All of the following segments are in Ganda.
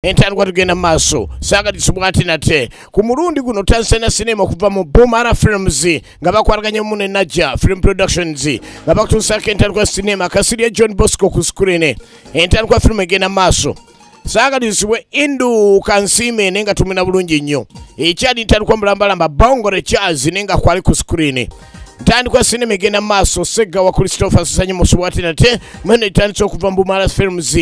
Entandikwa tugenda maaso saagalisibwa ate nate ku mulundi guno Tanzania Cinema okuva mu Bumara Films nga bakwataganya mu Najja Film Productions nga bakutuusako entandikwa Cinema Kasirye John Bosco ku screen. Entandikwa film egenda maaso saagalisibwe Induuka Nsiime nenga tumina bulungi nnyo ekyali entandikwa mulambalamba Bongole Charles nenga kwali ku screen. Ntandikwa Cinema egenda maaso Ssegawa Christopher Ssanyu Musubwati nate mwene itandise okuva mu Bumara Films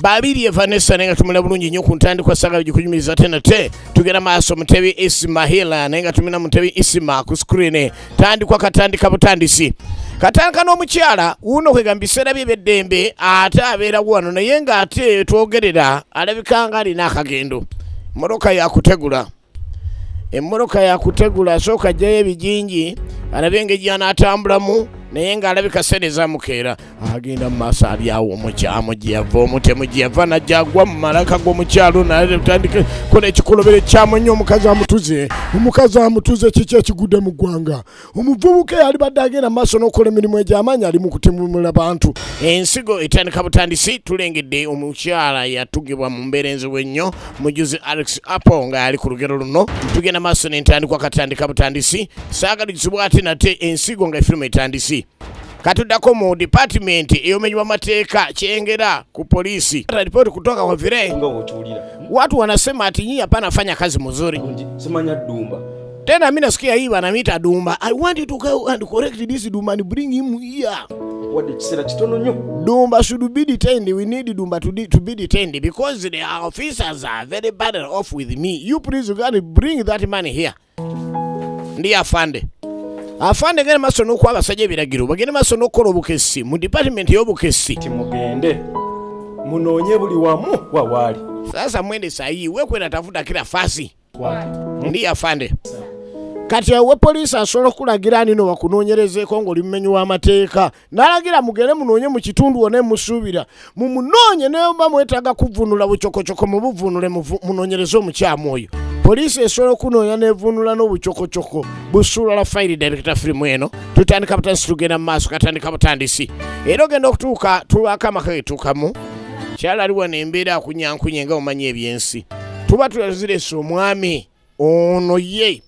babiri Vanessa nenga tumina bulungi nnyo ku ntandikwa saga gikunyumiriza ate nate tugenda maaso Mutebi Ismaila nenga tumina Mutebi Isma ku screen. Tandikwa katandika butandisi katandika n'omukyala uno kwegamba biseera bye beddembe ate abeera wano naye nga ate twogerera alabika nga alina akagendo mmoloka yakutegula emmoloka yakutegula asooka ajjayo ebijinji alabe engeri anaatambulamu naye nga alabika sereza mukeera agenda mu maaso ali awo omukyamu gye yava omutemu gye yava najja agwa mu malaka g'omukyalo natandika kola ekikolobero ekyamu nnyo omukazi amutuze kiki ekigudde mu ggwanga omuvubuka eyali badde agenda mu maaso n'okukola emirimu egy'amaanyi ali mu kutemulumula bantu. Ensigo etandika butandisi tulengedde omukyala yatugibwa mu mbeera enzibu ennyo mujuzi Alex Apple nga yali ku lugero luno tugenda maaso n'entandikwa katandika butandisi saagalisibwa ate nate ensigo nga efirimu etandisi. Katuddako mu department eyomenywa mateeka Kyengera ku polisi. Ripoti kutoka kwa vile watu wanasema ati nyinyi hapana fanya kazi mzuri. Semanya Dumba. Tena mimi nasikia hii wanamita Dumba. I want you to go and correct this Dumba and bring him here. What did say chitono nyo? Dumba should be detained. We need Dumba to be detained because the officers are very bad off with me. You please go and bring that man here. Ndiye afande. Afande gene maso n'okwa abasajja ebiragiro bagende maso n'okola obukesi mu department y'obukesi timugende munoonye buli wamu wawaali. Sasa mwende sahi wekwenda tafuta kila fasi ndiye afande kati we polisi asobola okulagira nino bakunoonyerezeeko ng'oli mumenyi w'amateeka n'alagira mugende munoonye mu kitundu wonna musuubira mumunoonye naye mba mwetaaga kuvunula bucokocoko mubuvunule munoonyereze omukyamu oyo. Polisi esobola okunoonya n'evunula n'obucokocoko busuula la fayiri director firimu eno tutandika butandisi tugenda mu maaso katandika butandisi era ogenda okutuuka tulwako amaka getuukamu kyala ali wano embeera akunyankunye nga omanyi ebyensi tuba tulaziresa omwami ono ye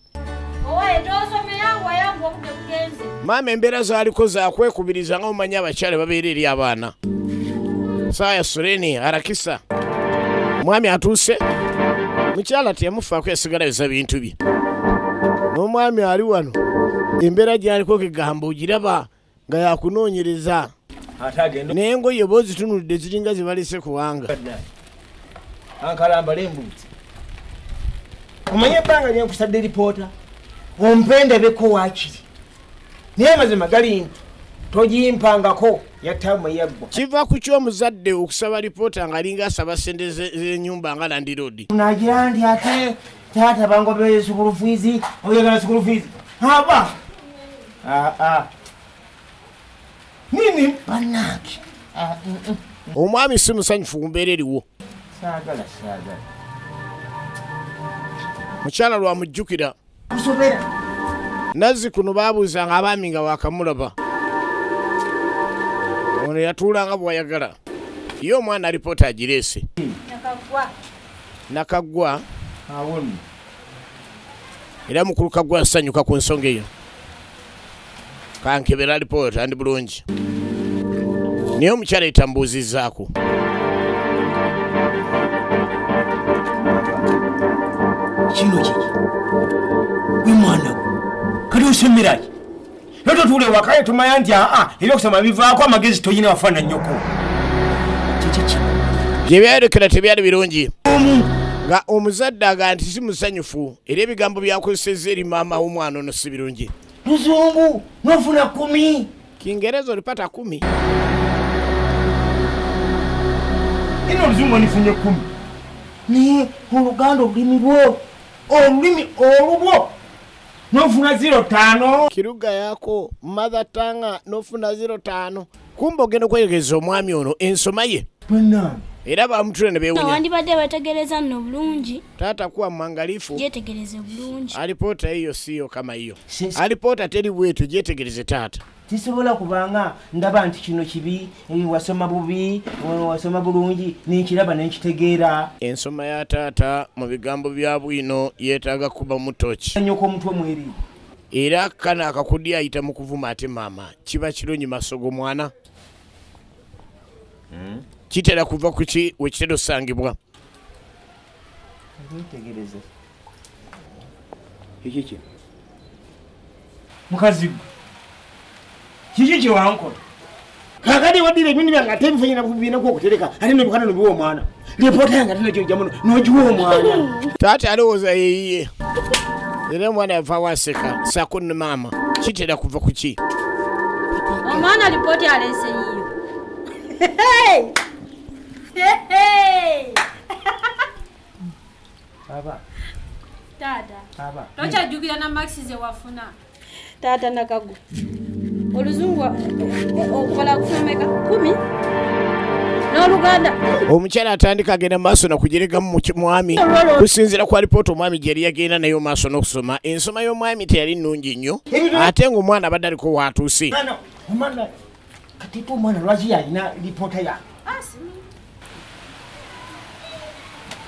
maama embeera zaaliko zakwekubiriza nga omanyi abakyala babeera eri abaana. Saaya Sureni arakisa mwami atuuse mukyala teyamufaako yasigala yoza bintu bye n'omwami ali wano embeera gy'aliko kegamba ogiraba nga yakunoonyereza naye engoye oba ozitunulidde ziringa zibalese kuwanga ankalambala embuzi omanye ebbanga lyenkusadde lipoota ompendebeko waakiri naye mazima gali nti togimpangako yatamu yaggwa kiva ku ky'omuzadde okusaba lipoota ng'alinga asaba ssente z'ennyumba nga landiroodi nagira ndi ate taata bangoberere sukulu fiizi oyagala sukulu fiizi aba nini bannange omwami si musanyufu ku mbeera eriwo saagala mukyala lwamujjukira kusobera nazzi kuno baabuuzanga abaami nga wakamulaba ono yatuulanga bw'ayagala ye omwana alipoota agireese nakaggwa era mukulu kaggwa asanyuka ku nsonga eyo kankebera alipoota andi bulungi naye omukyala etambuuzizzaako kino kiki gwe mwana kati osemerayi Noto tule wakaye tumaya nti ebyo kusoma bivaako amagezi toyina wafana nnyoko gye byayorekera tebyali birungi nga omuzadde aga nti si musanyufu era ebigambo byakozesezza eri maama w'omwana ono si birungi. Luzungu nofuna 10 Kiingereza olipata 10 ino Luzungu nifunye 10 naye Oluganda olulimi olubwo nofuna 05 Kiruga yako mother tongue nofuna 05 kumbe ogenda okweyegeza omwami ono ensoma ye era bamutule ne beewunya. Wandibadde wetegereza nno bulungi. Taata kuwa mwangalifu. Gyetegereze bulungi. Alipota hiyo siyo kama hiyo. Alipota teri bwetu gyetegereze taata. Tisobola kubanga ndaba nti kino kibi, wasoma bubi, wasoma bulungi, ninkiraba nenkitegeera. Ensoma ya taata mu bigambo bya bwino yeetaaga kuba mutoki. Nyoko omutwe mweri. Era kana akakudi ayita mu kuvuma ate maama kiba kirungi masogo mwana. Kitera kuva ku ki we kitero sangibwa. Ntegereze. Kiki. Mukazi. Kiki wanko. Kakadi wadire bindi byanga tebifanyira kubina ko kutereka. Ali no bukana no biwo mwana. Report yanga tene jamuno nojuwo mwana. Tata alowooza yeyiye. Era mwana yava waseka sakuni mama. Kitera kuva ku ki. Omwana ripoti alese yiyo. Baba. Tata. Baba. Tocha jukira na Maxi ze wafuna. Tata nakagu. Oluzungu okola kusomeka 10. N'Oluganda. Omukyala atandika agenda maaso nakujerega mu mwami kusinzira kwa ripoti omwami gyeri yagenda nayo maaso n'okusoma ensoma y'omwami teyali nnungi nnyo ate ng'omwana abadde aliko waatuuse. Omwana katipo omwana lwaki yalina ripota ya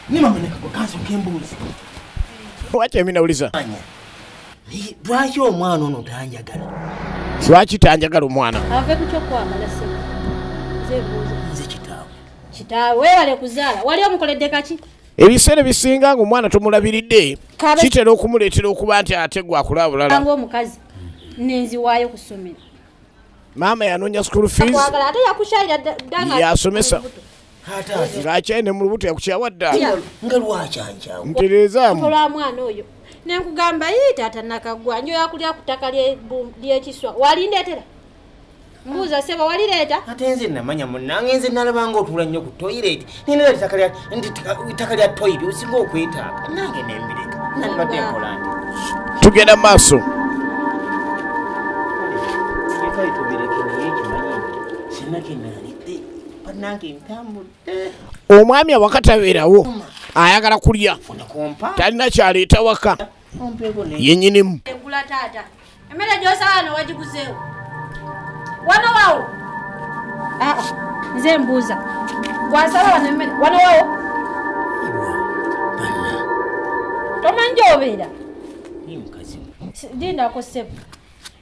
ni mama nekagokanso kembuuzi lwaki eminawuliza lwaki omwana ono tanjagala lwaki tanjagala omwana ave kukyokwagala sebo zebuuza nze kitaawe kitaawe weewale kuzaala wali omukoledde kaki ebiseera bisinga ng'omwana tomulabiridde kitera okumuleetera okuba nti ate gwe akola bulala ng'omukazi nenziwaayo ku ssomero maama yanoonya school fees ate yakukyalira ddanga yasomesa ng'akyayine mu lubuto yakukyawa dda nga lwakyanjawo ntereezaamu olwa mwana oyo nenkugamba yii taata nakagwa njo yakulya ku ttaka ly'ekiswa walindeetera mbuuza seba walireeta ate nze namanya munnange nze nalabanga otuula nnyo ku toilet ninera ettaka lya toilet osinga okwetaaga nange nembireka nalibadde nkola nti tugenda mu maaso omwami awakatabeerawo ayagala kulya talina kyaleeta waka yennyinimu engula taata emmere gy'osaano wagiguzeewo wano waawo nze mbuuza gwasaba wano emmere wano waawo tomanyi obeera lindako ssebo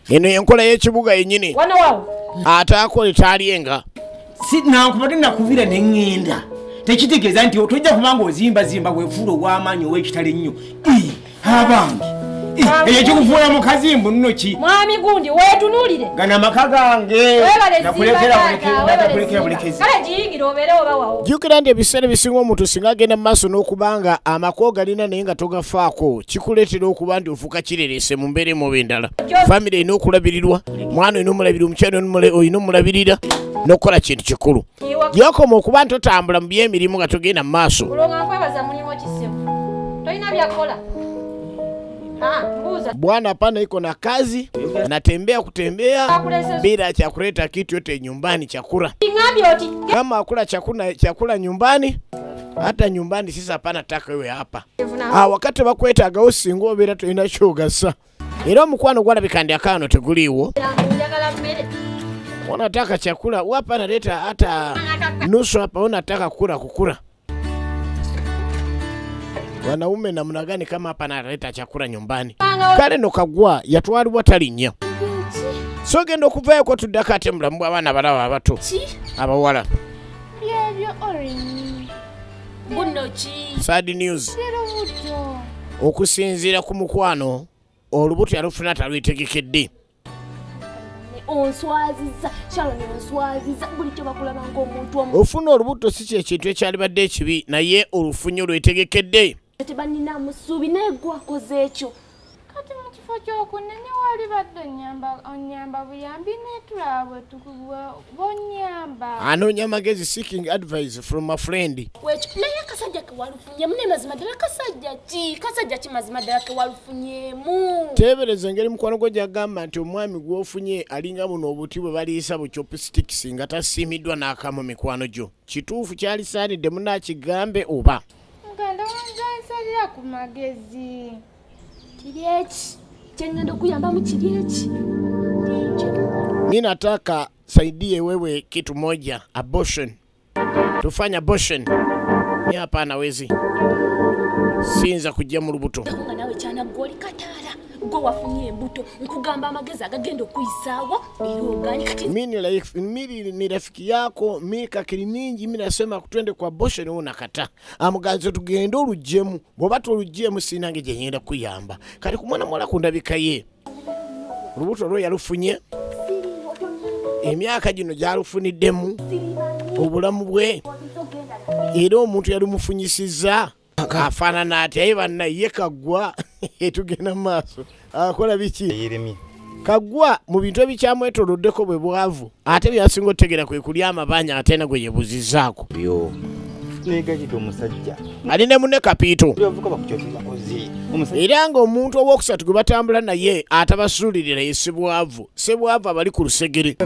eno yenkola y'ekibuga yennyini wano waawo ataakole taalyenga nankubadde nakubira neŋŋenda tekitegeeza nti tojja kubanga ozimbazimba weefuula ow'amaanyi ow'ekitale ennyo abange eyo kikufuula mukazi mbu nno ki mwami gundi weetunuulire gana amaka gange nakulekera bulekezi kale giyingire obeere oba wawo jjukira nti ebiseera bisinga omuntu singa agenda mu maaso n'okubanga amako galina naye nga togafaako kikuleetera okuba nti ofuuka kirereese mu mbeera emu oba endala famire erina okulabirirwa mwana olina omulabirira omukyala olina omulabirira n'okukola kintu kikulu gyokoma okuba nti otambula mu by'emirimu nga togenda mu maaso kulonga nkwebaza mulimu kisebo tolina byakola bwana hapana iko na kazi anatembea kutembea bila cha kuleta kitu yote nyumbani chakula kama akula chakula nyumbani hata nyumbani sisi hapana taka wewe hapa wakati bakwetaga osingo bera tulina kyogasa era omukwano gwana bikandi akano teguliwo unataka chakula wapa analeta hata nusu hapa unataka kukula wanaume namna gani kama hapa analeta chakula nyumbani kale nokagwa yatwalibwa talinnya so genda okuvayo ko tuddako ate mulamu bw'abaana balaba abato abawala sad news okusinziira ku mukwano olubuto yalufuna talwitegekedde onswaziza Sharon onswaziza buli kye bakulaba ng'omuntu ofuna olubuto si kyekintu ekyalibadde ekibi naye olufunyo lwetegekedde tebanina musuubi naye gwakoze ekyo kati ekifo ky'okunene wali badde onyamba buyambi netulabwe tukubwa bonyamba anoonya amagezi seeking advice from a friend. Wekyo naye akasajja ke walufunyemu ne mazima ddala kasajja ki mazima ddala ke walufunyemu. Teebereza engeri mukwano gwo gy'agamba nti omwami gw'ofunye alinga buno obuti bwe baliisa bu chopsticks nga tasiimiddwa n'akamu mikwano gyo. Kituufu kyali saanidde munaakigambe oba? ngenda wanzansalira ku magezi. Kiri eki kyengenda okuyambamu kiri eki. Mi nataka saidie wewe kitu moja, abortion. Tufanye abortion. Ni hapana wezi. Sinza kujja mu lubuto. Nga nawe kyana gwoli kataala gwe wafunye embuto nkugamba amagezi agagenda okuyisaawo era oganye kati. Mimi ni rafiki yako mika kirimingi mimi nasema kutwende kwa abortion unakata. Amuganze tugende olujjemu. Bwoba tulujjemu sinange gye ngenda kuyamba. Kati kumwana mwala kundabika ye. Lubuto lwo yalufunye. Emyaka gino gyalufuniddemu obulamu bwe era omuntu yalumufunyisiza afaanana ati aye banna ye Kaggwa tugenda mu maaso akola biki Kaggwa mu bintu ebikyamwetoloddeko bwe bwavu ate byasinga otegera kwe kulya amabanja ate nagwe yebuzizaako negajidde omusajja alina munne Kapiito byavuka bakukyoti era ng'omuntu ow'okusatu gwe batambula naye atabasuulirira ye Ssebwavu abali ku lusegere.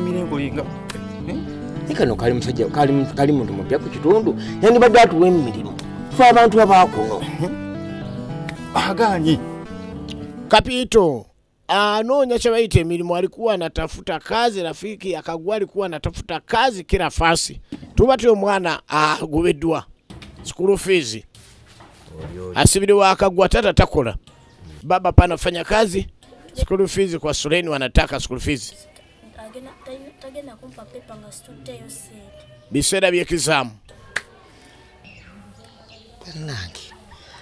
kano kali musajja kali muntu mupya ku kitundu yandibadde atuwa emirimu fe abantu abaakuno aganye. Kapiito anoonya kye bayita emirimu, alikuwa anatafuta kazi. Rafiki Kaggwa alikuwa anatafuta kazi kila fasi. Tuba tuyo mwana agobeddwa school fees asibiriwa Kaggwa tata takola baba pana fanya kazi school fees kwa shuleni wanataka school fees Tagenda kumpa pepa nga situddeyo sente. Biseera by'exam.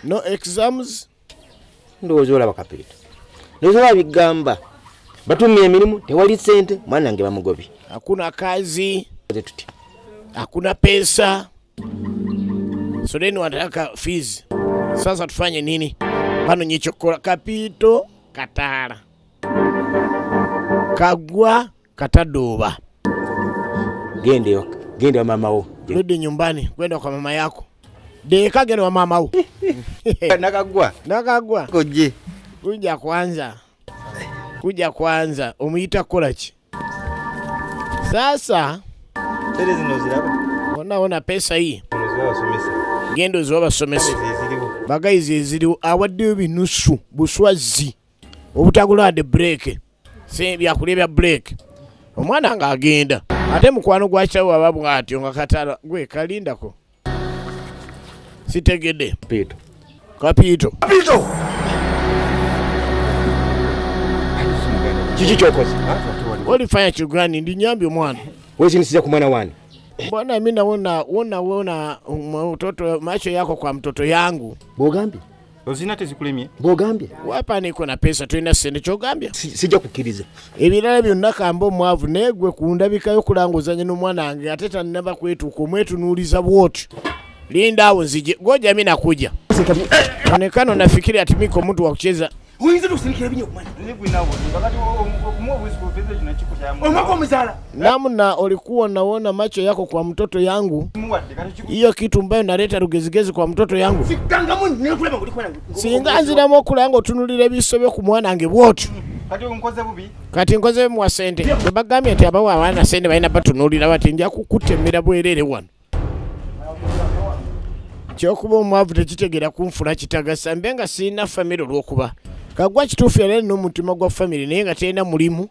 No exams. Ndowooza olaba Kapiito. Ndowooza babigamba. Batumye emirimu tewali ssente mwana wange bamugobye. Hakuna kazi. Hakuna pesa. Shuleni wanataka fees. Sasa tufanye nini? Bano nyichokola Kapiito kataala. Kaggwa katadoba. Gende wa mama wo. Rudi nyumbani kwenda kwa mama yako. Deka gende wa mama wo. Nakaggwa. Koje. Kuja kwanza. Omuita kolaki. Sasa. Tere zino ziraba. Ona pesa hii. Gendo zoba somesa. Bagayizi eziriwo awaddeyo binusu buswazi. Obutagula de break. Byakulya bya break. Omwana nga agenda ate mukwano gwakyawo ababu atyo nga katala gwe kalindako sitegedde Kapiito kiki kyokoze olifanya kigani ndi nyambi omwana wezinisiza ku mwana wani bwana mimi naona mtoto macho yako kwa mtoto yangu bogambye Ozina tezikulemye bogambye wapa niko na pesa tulina sente kyogambye sijja kukkiriza ebirala byonna kamba omwavu negwe kundabikayo kulanguzanya n'omwana wange ate tannaba kwetuuka omwetunuuliza bwoti linda awo nzije goja mimi nakuja onekano nafikiri ati miko mtu wa kucheza uyinza tusinikira binyo kumwana namna ulikuwa naona macho yako kwa mtoto yangu hiyo kitu mbayo naleta rugezigezi kwa mtoto yangu singanziramu okulanga otunulira ebisobyo ku mwana wange bwoti kati nkoze mu sente bagambye nti abawa abaana sente balina batunulira bati nja kukutemera bwerere wano kyokuba omwavu tekitegera kunfula kitagasa mbenga sina family olwokuba Kaggwa kituufu yali n'omutima gwa family naye nga tena mulimu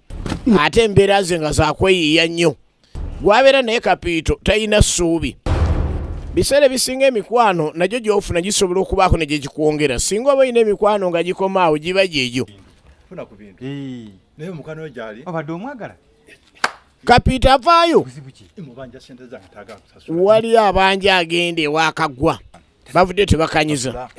ate embeera ze nga zakweyiiya nnyo gwabeera naye Kapiito talina ssuubi biseera bisinga emikwano nagyo gy'ofuna gisobola okubaako ne gye gikwongera singa oba olina emikwano nga gikomaawo giba gyegyo naye mukano we gyali obadde omwagala Kapiito avaayo wali abanja agenda ewa Kaggwa bavudde tebakanyiza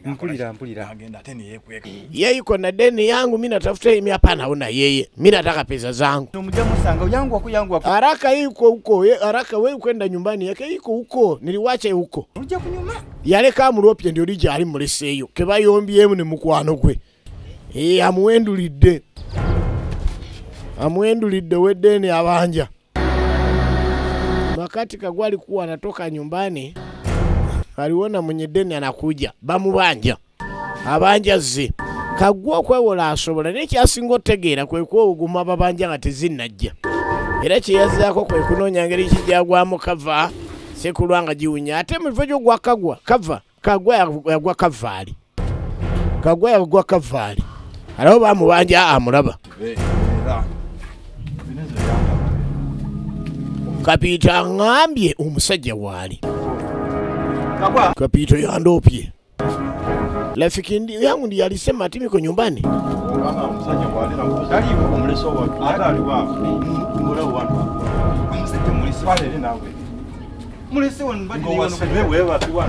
mpulira agenda ate neyekweka yeye yuko na deni yangu mimi natafuta mimi hapana hauna yeye mimi nataka pesa zangu musanga yangu haraka yuko huko haraka wewe kwenda nyumbani yake yuko huko niliwacha huko unja kunyuma yale kama mlopye ndio lije ali muleseyo keba yombyemu ne mukwano gwe Amwendulidde weddeni abanja. Wakati Kagwa alikuwa anatoka nyumbani, aliona mwenye deni anakuja, bamubanja. Abanja zi. Kagwa kwewola asobola n'ekyasinga otegeera kwe kwoguma babanja nga tezinnajja. Era kyeyazaako kwe kunoonya ngeri kijagwamu kava sekulwanga giwunya. Ate mu bifo gy'ogwa Kagwa yagwa kavaali. Kagwa yagwa kavaali. Alawo bamubanja amulaba. Kapita ngambye omusajja waali. Kapita yandopye. Rafiki yangu ndiye alisema ati niko nyumbani.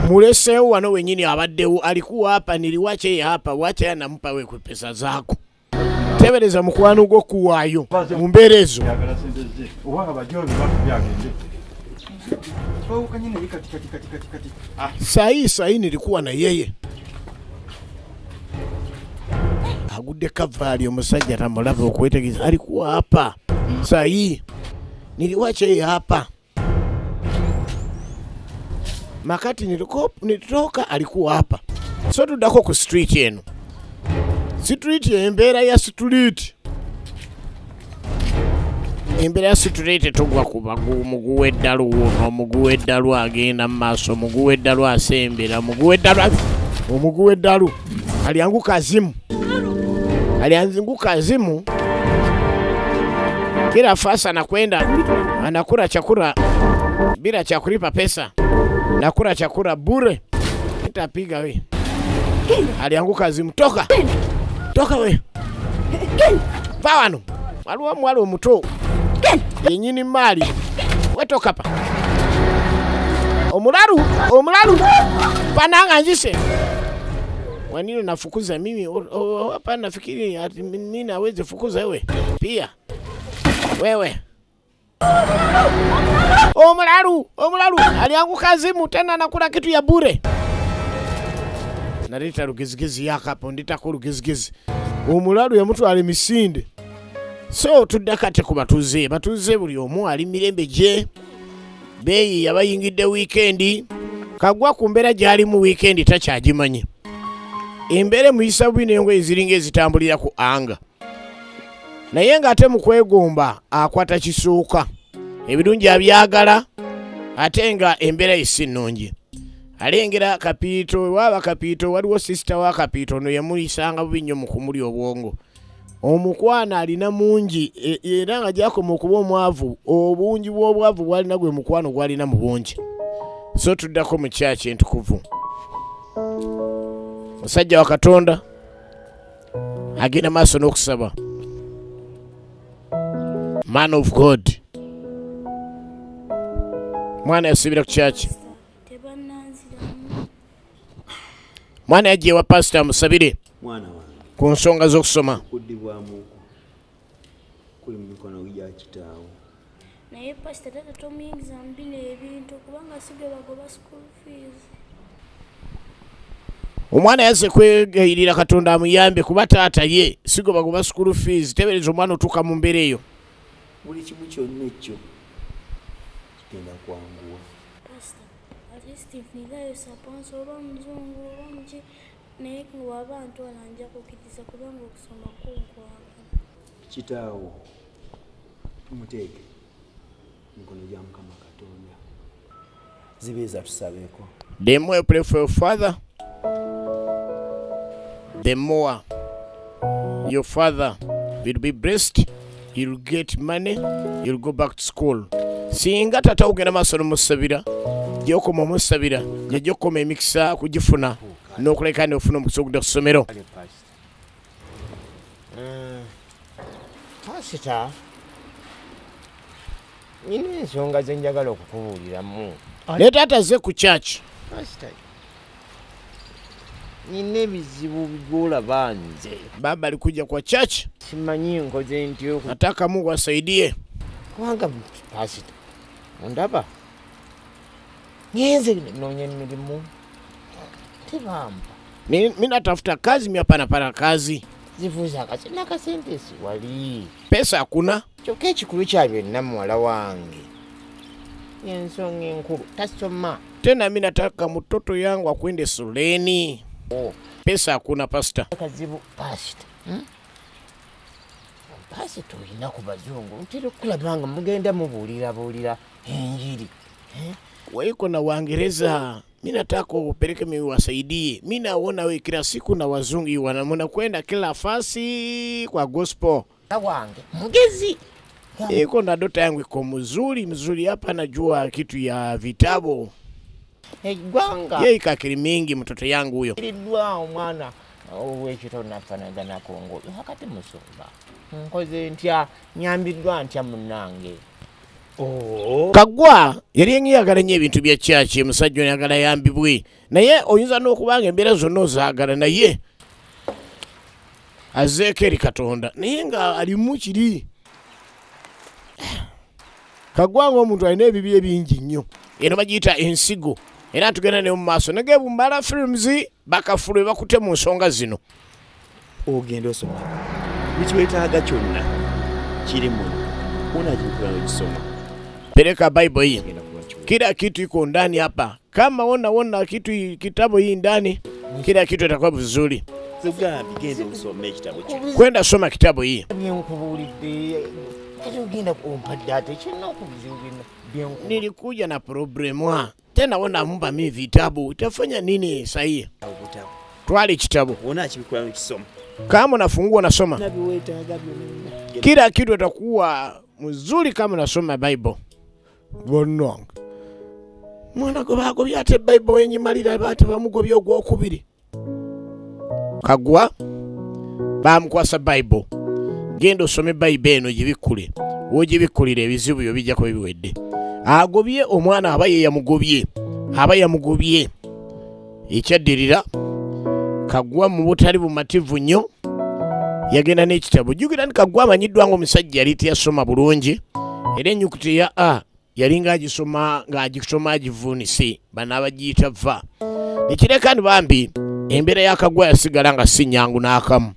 Muleseo wano wenyini abaddewo alikuwa hapa, niliwache hapa, wacha anampa wewe pesa zako. Tebereza mukwano gwo kuwayo mumberezo. Sahi nilikuwa na yeye. Agudde kavali omusajja tamulaba okwetegereza alikuwa hapa. Sahi niliwacha yeye hapa. Makati nilitoka alikuwa hapa. So tudako ku street yenu. Street embera ya street. Embera ya street tugwa kuba muguweddalu wono muguweddalu agenda maaso muguweddalu asembera muguweddalu alianguka azimu. Alianguka azimu. Kila fasa anakwenda anakula chakula bila cha kulipa pesa. Nakula chakula bure. Nitapiga we. Alianguka azimu. Toka we. Pawano. Waluwa mwalo muto. Yenyini mali. Wetoka pa. Omulalu. Pananga njise. Wanini nafukuza mimi. Hapa nafikiri mimi naweze fukuza wewe. Pia. Wewe. Omulalu. Alianguka azimu tena nakula kitu ya bure. Narita rugizigizi yakapo nditako rugizigizi. Omulalu ya mtu ali misinde. So tudakate ku batuze buli omu ali mirembe je. Beyi yabayingidde weekend. Kagwa kumbera gyali mu weekend takyagimanye. Embere muyisa bwinengo eziringa ezitambulira ku anga. Naye nga ate mu kwegomba akwata kisuuka. Ebirungi abyagala ate nga embera isinnungi. Alengera Kapito waba Kapito waliwo sister wa Kapito no yamulisanga bubinyo mu kumuli obwongo. Omukwana alina mungi era nga gyakoma okuba omwavu obungi bw'obwavu bwalina gwe mukwano gwalina mu bungi. So tuddako mu church entukuvu. Musajja wa Katonda agenda maaso n'okusaba. Man of God. Mwana yasibira ku church. Mwana yagiye wa pastor musabire. Mwana wange. Ku nsonga z'okusoma. Kuddibwamu kuli mu mikono gya kitaawo. Naye pastor tata tomuyingiza mu bino ebintu kubanga sigwe bagoba school fees. Omwana yazze kwegayirira Katonda amuyambe kuba taata ye sigwe bagoba school fees. Tebereza omwana otuuka mu mbeera eyo. Buli kimu kyonna ekyo kigenda kwanguwa. Pastor, at least if nigayo sapanso oba muzungu oba muki naye w'abantu alanja kukkiriza kubanga okusoma kunkwagala. Kitaawo tumuteeke mikono gya Mukama Katonda. Zibeeza tusabeeko. The more you pray for your father, the more your father will be blessed. You'll get money, you'll go back to school. Singa tata ugenda maaso n'omusabira, gy'okoma omusabira, gy'okoma emikisa kugifuna n'okuleka n'ofuna omukisa ogudda ku ssomero. Pastor, nina ensonga ze njagala okukubuuliramu. Ne taata azze ku church. Pastor, nina ebizibu bigoola banze. Baba alikuja kwa church. Simanyi nkoze ntyo. Nataka Mungu asaidie. Kubanga Pastor, ondaba ngenze noonya emirimu tebamba. Mimi natafuta kazi, mimi hapana kazi. zivuza akasente akasente siwali. Pesa hakuna. Kyokka ekikulu kya byonna muwala wange ensonga enkulu tasoma. Tena mimi nataka mtoto yangu akwende shuleni. Pesa hakuna pastor. Kazibu pastor. Pastor ina ku bazungu ntero kulabanga mugenda mubuulira enjiri. Waiko na Waingereza. Mimi nataka upeleke mimi wasaidie. Mimi naona wewe kila siku na wazungu wanamona kwenda kila fasi kwa gospel. Wange mugezi. Iko na dota yangu iko mzuri hapa najua kitu ya vitabu. Gwanga. Yeye kakiri mingi mtoto yangu huyo. Ilidwa omwana owekito nafanaga na Kongo. Hakati musumba. Nkoze ntya nyambiddwa ntya munange. Kagwa yali ngiyagala nnyo ebintu bya church musajja yagala yambibwe. Naye oyinza n'okubanga embeera zonna ozaagala naye azeeko eri Katonda. Naye nga alimu kiri. Kagwa ng'omuntu alina ebibi ebingi nnyo. Eno bagiyita ensigo. Era tugenda ne mu maaso. Nage Bumbala Films bakafulwe bakute mu nsonga zino. Ogenda osoma. Bikiwetaaga kyonna kiri muno. Unajikuwa ukisoma. Peleka Bible hii. Kila kitu iko ndani hapa. Kama ona kitu kitabu hii ndani, kila kitu itakuwa vizuri. Zugabi genda usome kitabu kyo. Kwenda soma kitabu hii. Nilikuja na problemu. Tena ona mumba mimi vitabu. Utafanya nini sahihi? Twali kitabu. Unachikuwa ukisoma. Kama unafungua unasoma. Kila kitu itakuwa mzuri kama unasoma Bible. Bonong. Mwana go byate Bible yenye malira bate bamugobye ogwokubiri. Kagwa bamukwasa Bible. Genda osome Bible eno gibikule. Wogibikulire ebizibu byo bijja ko biwedde. Agobye omwana abaye yamugobye. Ekyaddirira Kagwa mu butali bumativu nnyo. Yagenda n'ekitabo. Jukira ni Kagwa amanyiddwa ng'omusajja yali teyasoma bulungi. Era ennyukuta ya A yali ng'agisoma agivunise bano abagiyita va. Ekireka ni bambi embeera ya Kagwa yasigala nga si nnyangu n'akamu.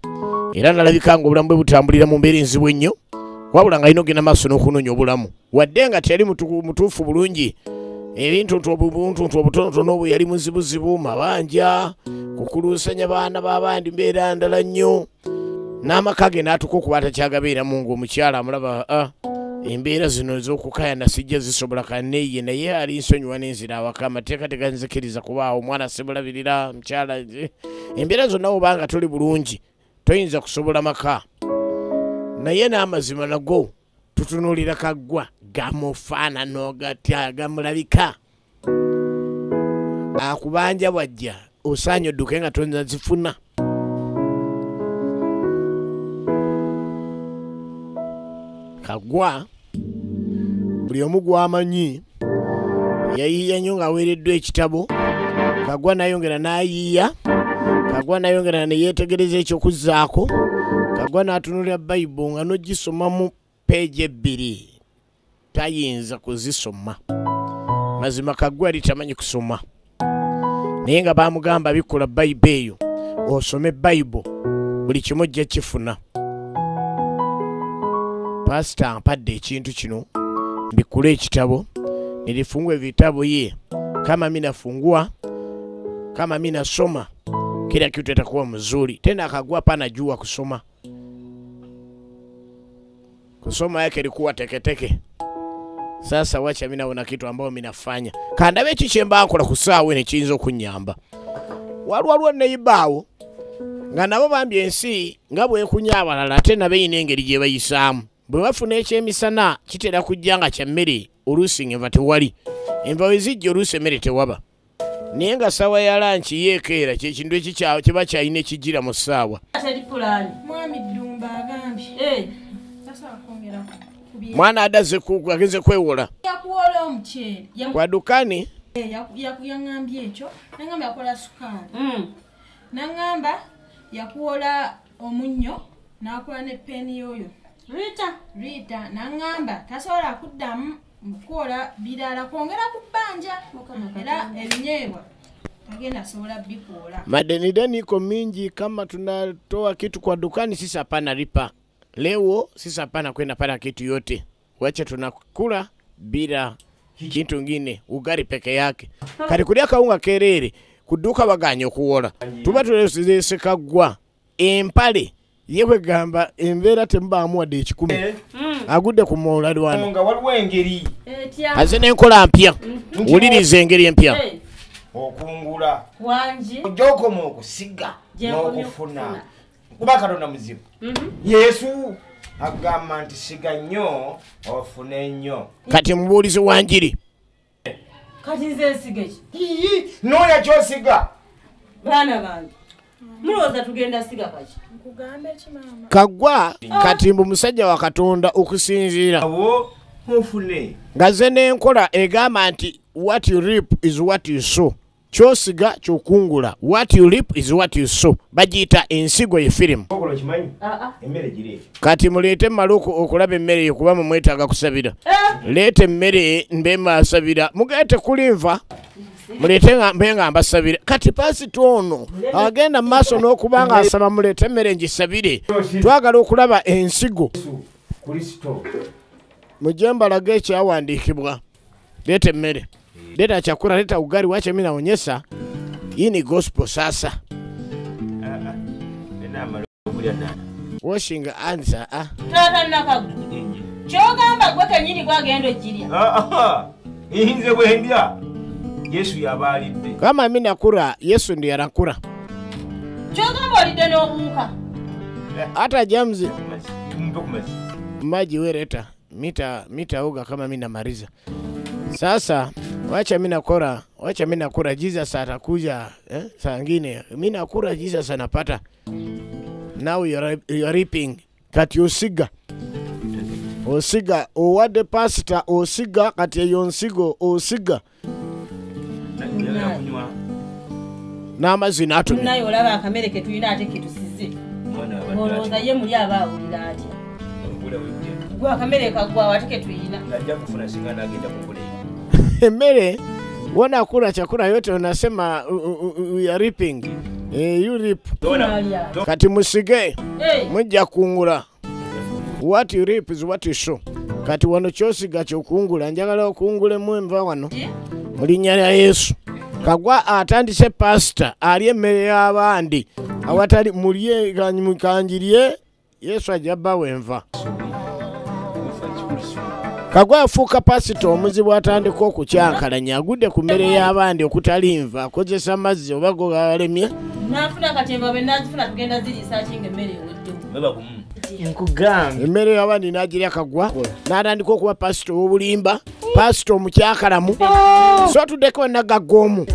Era nalabika ng'obulamu bwe butambulira mu mbeera enzibu ennyo. Wabula nga alina ogenda maaso n'okunoonya obulamu. Wadde nga teyali mutuufu bulungi. Ebintu obutonotono obwo yali muzibuzibu, mabanja, kukuluusanya baana b'abandi mbeera ndala nnyo. N'amaka ge n'atuuka okuba atakyagabeeramu ng'omukyala amulaba embeera zino ez'okukayana sijja zisobola kanneeye naye ali nsonyiwa n'enzira awaka amateeka teganzikiriza kubaawo omwana simulabirira mukyala. Embeera zonna obanga toli bulungi toyinza kusobola maka. Naye n'amazima nago tutunuulira Kagwa gamufaanano gatya gamulabika. Akubanja bwajja osaanye odduke nga tonazifuna. Kagwa buli omu gw'amanyi yayiiya nnyo ng'aweereddwa ekitabo. Kagwa n'ayongera n'ayiiya. Kagwa n'ayongera ne yeetegereza ekyokuzzaako. Kagwa n'atunuulira Bible nga n'ogisomamu peegi 2 tayinza kuzisoma. Mazima Kagwa yali tamanyi kusoma. Naye nga baamugamba bikola Bible eyo osome Bible buli kimu ojja kifuna. Pastor ampadde ekintu kino mbikule ekitabo nilifungua vitabu ye. Kama mimi nafungua, kama mimi nasoma, kila kitu itakuwa mzuri. Tena Kagwa pana jua kusoma. Kusoma yake ilikuwa teketeke. Sasa wacha mimi naona kitu ambao mimi nafanya. Kanda bechi chemba nkola kusawe ne kinzo kunyamba. Walwalwa ne ibawo. Nga nabo bambye ensi nga bwe kunyabalala tena beyine engeri gye bayisamu. Bwe bafuna ekyemisana kitera kujjanga kya mmere oluusi ngeva tewali. Enva wezijja oluusi emmere tewaba. Naye nga ssaawa ya lanchi yeekeera kyekintu ekikyawo kiba kyalina ekigira mu ssaawa. Mwami Ddumba agambye. Mwana adaze ageze kwewola. Yakuwola omuceere. Kwa dukani? Yaŋŋambye ekyo. Naŋŋamba yakola sukaali. Naŋŋamba yakuwola omunnyo n'akola ne peeni yoyo. Rita naŋŋamba tasobola kuddamu kukola birala kwongera ku bbanja era ebinyeebwa agenda sobola bikola. Madeni iko mingi, kama tunatoa kitu kwa dukani sisi hapana lipa. Leo sisi hapana kwenda pala kitu yote. Wacha tunakula bila kitu ngine, ugari peke yake. Kali kulia kaunga kerere kuduka baganyo kuwola. Tuba tulese kagwa empale yewe gamba embera temba amwa de 10. Agude ku mola lwana. Nga waliwo engeri Azene nkola mpya. Ulirize engeri mpya. okungula Wanji ojokoma okusiga n'okufuna kuba Katonda muzibu. Yesu agamba nti siga nnyo ofune nnyo. Kati mubulize wanjiri. kati nze sigeki. Nooya kyosiga. Baana bange. Mulowooza tugenda siga kaki? Nkugambe ki maama? Kagwa kati mbu musajja wa Katonda okusinziira. Awo ofune. Ngaze n'enkola egamba nti what you reap is what you sow. Kyosiga kyokungula. What you reap is what you sow. Bagiyita ensigo ye film. Okolo kimanyi? Emmere giri. Kati muleete maluku okulaba emmere yo kuba mwetaaga kusabira. Leete emmere mbemba asabira. Mugaete kulinva. Muleete mbenga ambasabira. Kati pasito ono agenda maaso n'okubanga asaba muleete emmere ngisabire. Twagala okulaba ensigo. Kristo. Mujemba lage kyawandiikibwa. Leta emmere. Leta chakula, leta ugali, wacha mimi naonyesha. Hii ni gospel sasa. Washing answer Tata nakagu. Kyogamba gwe kenyini gwagenda okirya. Inze bwendya. Yesu yabalidde. Kama mimi nakura, Yesu ndiye anakura. Kyogamba olidde n'obuuka. Hata James Mpe kumasi. maji we leta. Mita uga kama mimi namaliza. Sasa wacha mimi nakura Jesus atakuja saa ngine. Mimi nakura Jesus anapata. Now you are reaping. Kati osiga. Osiga owade pastor osiga kati yonsigo osiga. N'amazina atumye. Naye olaba akamere ke tulina ate ketusize. Olowooza ye muli abaawulira atya. Gwe akamere kagwa ate ketulina. Najja kufuna singa nagenda kugula. Emmere wana kula chakula yote unasema we are reaping. You reap. Kati musige mujja kungula. What you reap is what you sow. Kati wano kyosiga kyokungula njagala okungule mu enva wano. Mulinnya lya Yesu. Kagwa atandise pastor ali emmere y'abandi. Awatali mulye kanjirye Yesu ajaba wenva. Kagwa afuuka pasito omuzibu atandika okukyankalanya agudde ku mmere y'abandi okutalinva akozesa amazzi oba go galemye. Nafuna katemba benazifuna tugenda ziri searching emmere ewedde. Nkugambye. Emmere y'abandi n'agirya Kagwa n'atandika okuba pasito w'obulimba, pasito omukyakalamu. So tuddeko nagagoomu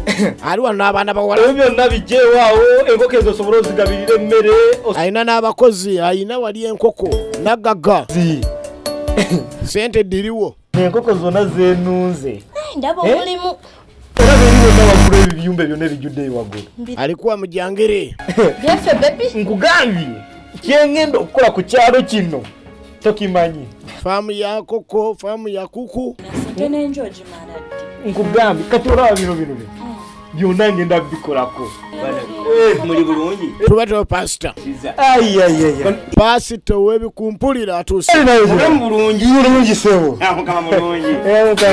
ali wano n'abaana bawala. Ebyo byonna bijjeewaawo enkoko ezo osobola ozigabirira emmere. Alina n'abakozi, alina wali enkoko nagaga. Sente diriwo. Enkoko zonna zeenunze. Ndaba omulimu. Era beriwo n'abagula ebiyumba byonna ebijjudde ewaggulu. Alikuwa mujangere. Gefe baby. Nkugambye kyengenda okukola ku kyalo kino tokimanyi. Faamu ya nkoko, faamu ya kuku. Nasate n'enjoji maraddi. Nkugambye kati olaba bino byonna ngenda bikolako. Muli bulungi. Tubato pastor. Pasito webikumpulira atuse. Bulungi sebo. Mukama mulungi.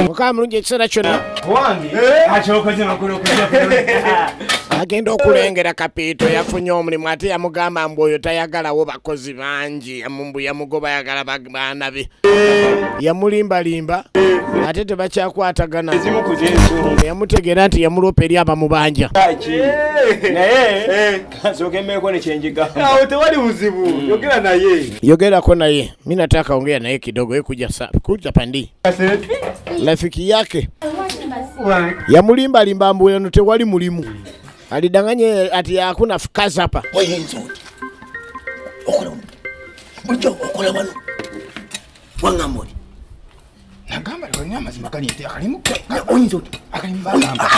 Mukama mulungi ekiseera kyonna. Wange akyokoze makulu Agenda okulengera Kapiito yafunye omulimu ate yamugamba mbu oyo tayagalawo bakozi bangi. Mumbu yamugoba yagala baana be. Yamulimbalimba ate tebakyakwatagana. Yamutegeera nti yamulopa eri abamubanja. naye kasoke mmeko ne kyenjiga. Awo tewali buzibu. Yogera naye. Yogerako naye. Mimi nataka ongea naye kidogo kuja pandi. Rafiki yake yamulimbalimba mbu eno tewali mulimu. Alidanganye ati hakuna kazi hapa. Wewe nzuri. Okola wano. Wangamori. Nagamba lwe nyama zimakali ete akalimu. Oyinzo. Akalimu bagamba.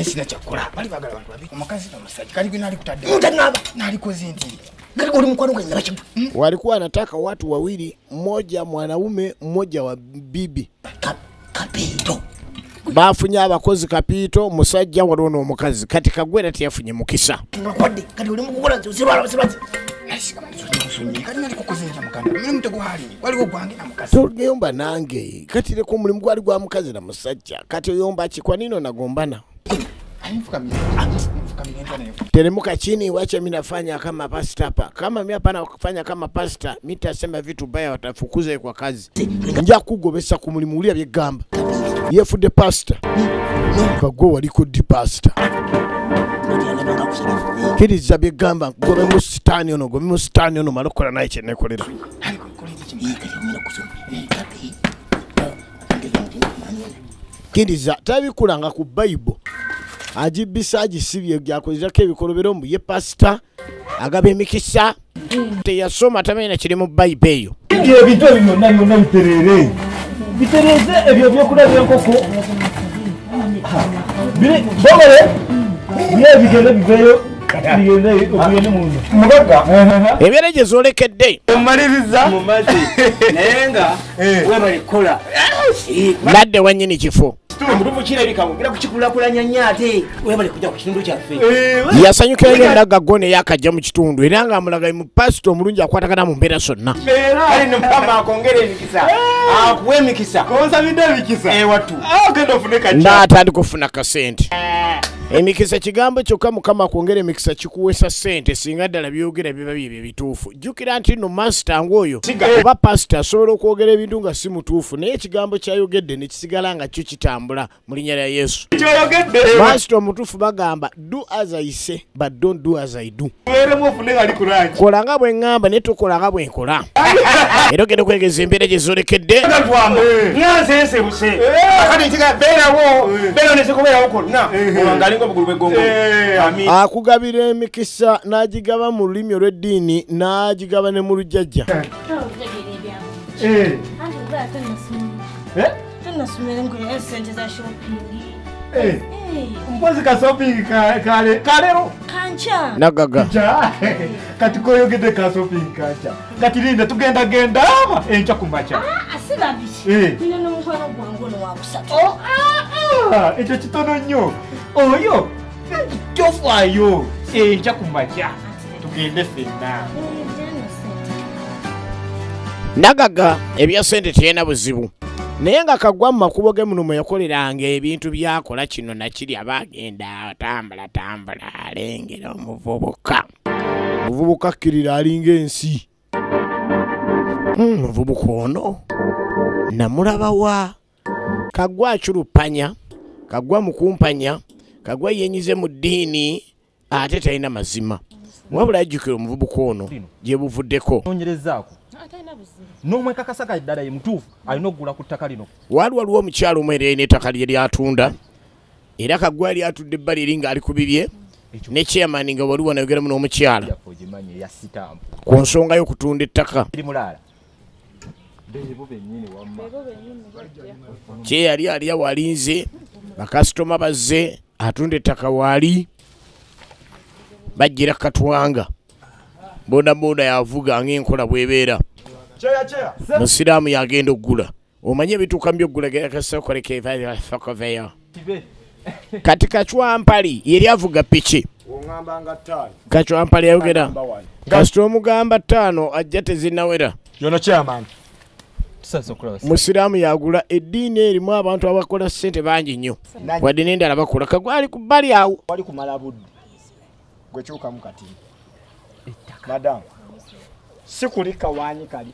Sina kyakkola. Bali bagala abantu babi. Omukazi n'omusajja kali gwina ali kutadde. Mutanaba. N'alikoze ndi. Gari uli mkwano kwa nyabachimu. Walikuwa wanataka watu wawili, mmoja mwanaume, mmoja wa bibi. Kapito. bafunye abakozi kapiito musajja waliwo n'omukazi kati Kagwera teyafunye mukisa ngakwadde kati oli mukukola zirwala togeyomba nange kati leko omulimu gwali gwa mukazi na musajja kati oyomba kikwanino nagombana teremuka chini, wacha mimi nafanya kama pasta hapa. Kama mimi hapana kufanya kama pasta, mimi tasema vitu baya watafukuza kwa kazi. Nja kugobesa kumulimulia byegamba. Yefude pasta. Kagwo waliko di pasta. Kiri za byegamba gobe mustani ono gobe mustani ono malokola naye chene kolera. Kiri za tabikulanga ku Bible. Ajibisa agisibye byakozako ebikolobero mu ye pasta agabe emikisa teyasoma tamenya kiri mu Bible eyo ebintu byonna biterere bitereze ebyo byokulabya enkoko bogole bigende biveyo bigende munno mugaga ebireje zolekedde omaliriza mu mazi nayenga we balikola ladde wanyini kifo Mbuvu kirabika mugira kukikulakula nyate webale kujja ku kitundu kyaffe yasanyukira nnyo ndaga gone yakajja mu kitundu era nga amulaga mu pastor omulungi akwatagana mu mbeera sonna ali no mukama akongera emikisa akuwe emikisa konsabidde emikisa watu agenda ofuneka n'atandika okufuna kasente emikisa kigambo kyokka mukama akwongera emikisa kikuweesa sente singa ddala byogera biba bibyo bituufu jjukira nti no master ng'oyo oba pastor asobola okwogera ebintu nga si mutuufu naye ekigambo kyayogedde ne kisigala nga kyo kitambula mu linnya lya Yesu master omutuufu bagamba do as I say but don't do as I do kola nga bwe ŋŋamba naye tokola nga bwe nkola era ogenda okwegeza embeera gye zoolekedde nyansensebuse akati ntiga beerawo beera nesekubeerawo konna owangalinga obugulu bw'eggongo akugabira emikisa n'agigaba mu lulimi olw'eddiini n'agigaba ne mu lujjajja mpozi ka shopping kalero kancha nagaga kati koyogedde ka shopping kancha kati linda tugenda aba encha kumacha asirabishi nina n'omukwano gwange ono wakusatu ekyo kitono nnyo oyo tofaayo encha kumacha tugende ffenna nagaga ebya sente teyena buzibu naye nga kagwa mu makubo ge muno mwe yakoleranga ebintu byakola kino nakiri abagenda tambula alengera omuvubuka akkirira alinga ensi omuvubuka ono namulabawa kagwa aculupanya kagwa mukumpanya kagwa yenyize mu ddiini ate talina mazima wabula ajjukira omuvubuka ono gye buvuddeko n'omwe kakasaka ddala ye mutuufu alina okugula ku ttaka lino waliwo omukyalo omwe era n'ettaka lye lyatunda era kagwa yali atudde ebbali eri ng'ali ku bibye ne chairman nga waliwo nayogeramu n'omukyala ku nsonga y'okutunda ettaka kye yali aliya walinze bakasitoma bazze atunda ettaka waali bajjira katwanga bodaboda yavuga ng'enkola bw'ebeera musiraamu yagenda okugula omanye ebituuka by'okugula gekasakolekevafakoveyo kati kacwampali yeri avuga piki kacwampali yayogera kasita omugamba 5 ajja tezinnawera musiraamu yagula eddiini erimu abantu abakola ssente bangi nnyo wadde n'endala bakola kagwali ku bbali awo wali kumala budde gwekyukamu kati madamu sikulika wanyi kali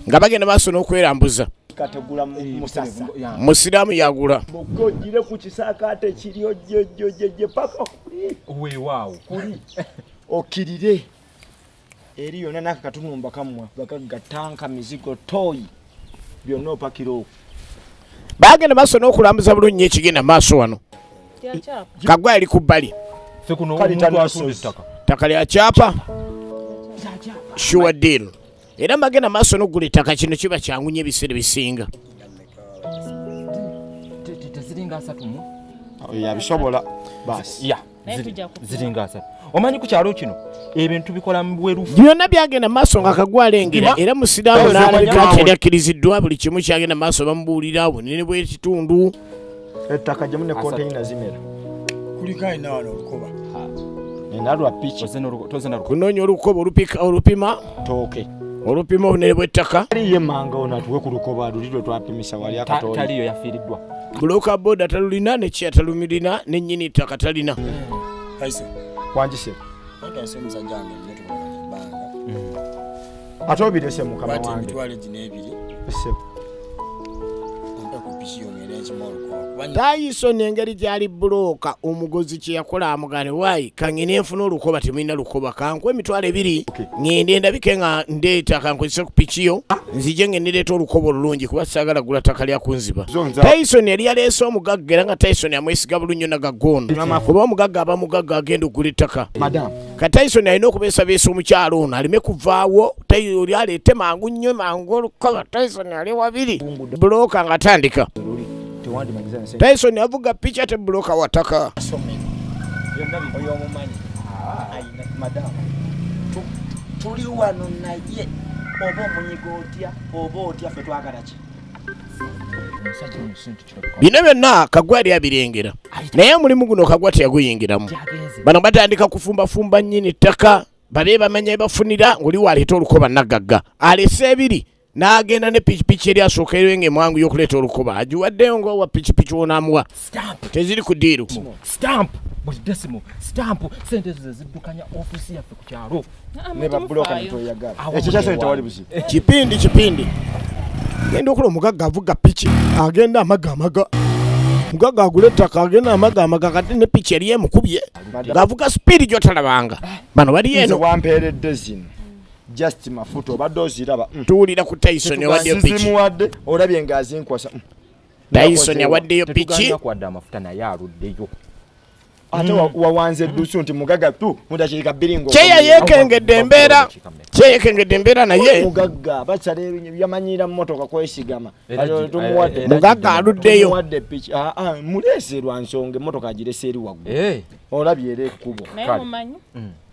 nga bagenda maaso n'okwerambuza kategula musasa musiraamu yagula bogire ku kisakaate kiryo jjojjojje paka weewaawo kuli okirire eri yonna nakakatunumba kamwa bakagatanka mizigo toyi byonna opakiro bagenda maaso n'okulambuza bulungi ekigenda maaso wano kagwa yali ku bbali ttaka lya kyapa sure deal era magenda maaso n'okugula ettaka kino kiba kyangu nnyo ebiseera bisinga yabisobola basi ziringa 3 omanyi ku kyalo kino ebintu bikola mubwerufu byonna byagenda maaso nga kagwa alengera era musiraamu n'alabika nti yali akkiriziddwa buli kimu kyagenda maaso bamubuulira bunene bw'ekitundu ettaka gye mune container zimera kuliko alina wano olukoba enalwa piki kunoonya olukoba olupima tooke olupima obunene bw'ettaka aliye manga ono atuwe ku lukoba lulirwe twapimisa wali akatooli taliyo yafiiriddwa buloka boda talulina nekiya talumilina nennyini ttaka talina wangisebe ate obirese mukama wange Tyson engeri gyali buloka omugozi kye yakola amugane wayi kangene enfuna olukoba temulina lukoba kankwe emitwalo 2 ngende ndabike nga ndeeta kankozese ku pikiyo nzije ngende ndeeta olukoba olulungi kuba saagala gula ttaka lya kunziba. Tyson yali yaleese omugagga era nga Tyson amwesiga bulungi nagagondo kuba omugagga aba mugagga agenda okugula ettaka. Ka Tyson alina okubeesabeesa omukyalo ono aleme kuvaawo oli aleete mangu nnyo mangu olukoba. Tyson ali wabiri buloka nga atandika. Tyson avuga picha te buloka wataka oyo omumanyi tuli wano naye oba omunyiga otya oba otya ffe twagala ki bino byonna Kagwa yali abirengera naye omulimu guno Kagwa teyaguyingiramu. Bano batandika kufumbafumba nnyini ttaka babe bamanya bafunira ng'oli waleeta olukoba nagagga alese 2 n'agenda ne pikipiki eri asooka erwenge mwangu y'okuleeta olukoba agiwaddeyo ng'owa pikipiki wonaamuwa teziri ku ddiiru buli decimal stamp sente ezo zeziddukanya ofiisi yaffe ku kyalo ne babuloka mutoyagala ekyo kyase tewali buzi kipindi genda okula omugagga avuga piki agenda amaga mugagga agula ettaka agenda amaga kati ne piki eri emukubye ng'avuga sipiidi gy'otalabanga bano bali eno wampeeredde zino just mafuta obadde oziraba tuwulira ku Tyson yawaddeyo piki olabye ng'azinkwasa Tyson yawaddeyo piki kwadde amafuta naye aluddeyo ate wawanze eddusu nti mugagga tu mudakirika 2 ngo kyeyekengedde embeera naye mugagga bakyala yamanyira mmotoka kwesigama mugagga aluddeyo muwadde piki muleese lwa nsonga emmotoka agirese eri waggulu olabye era ekkubo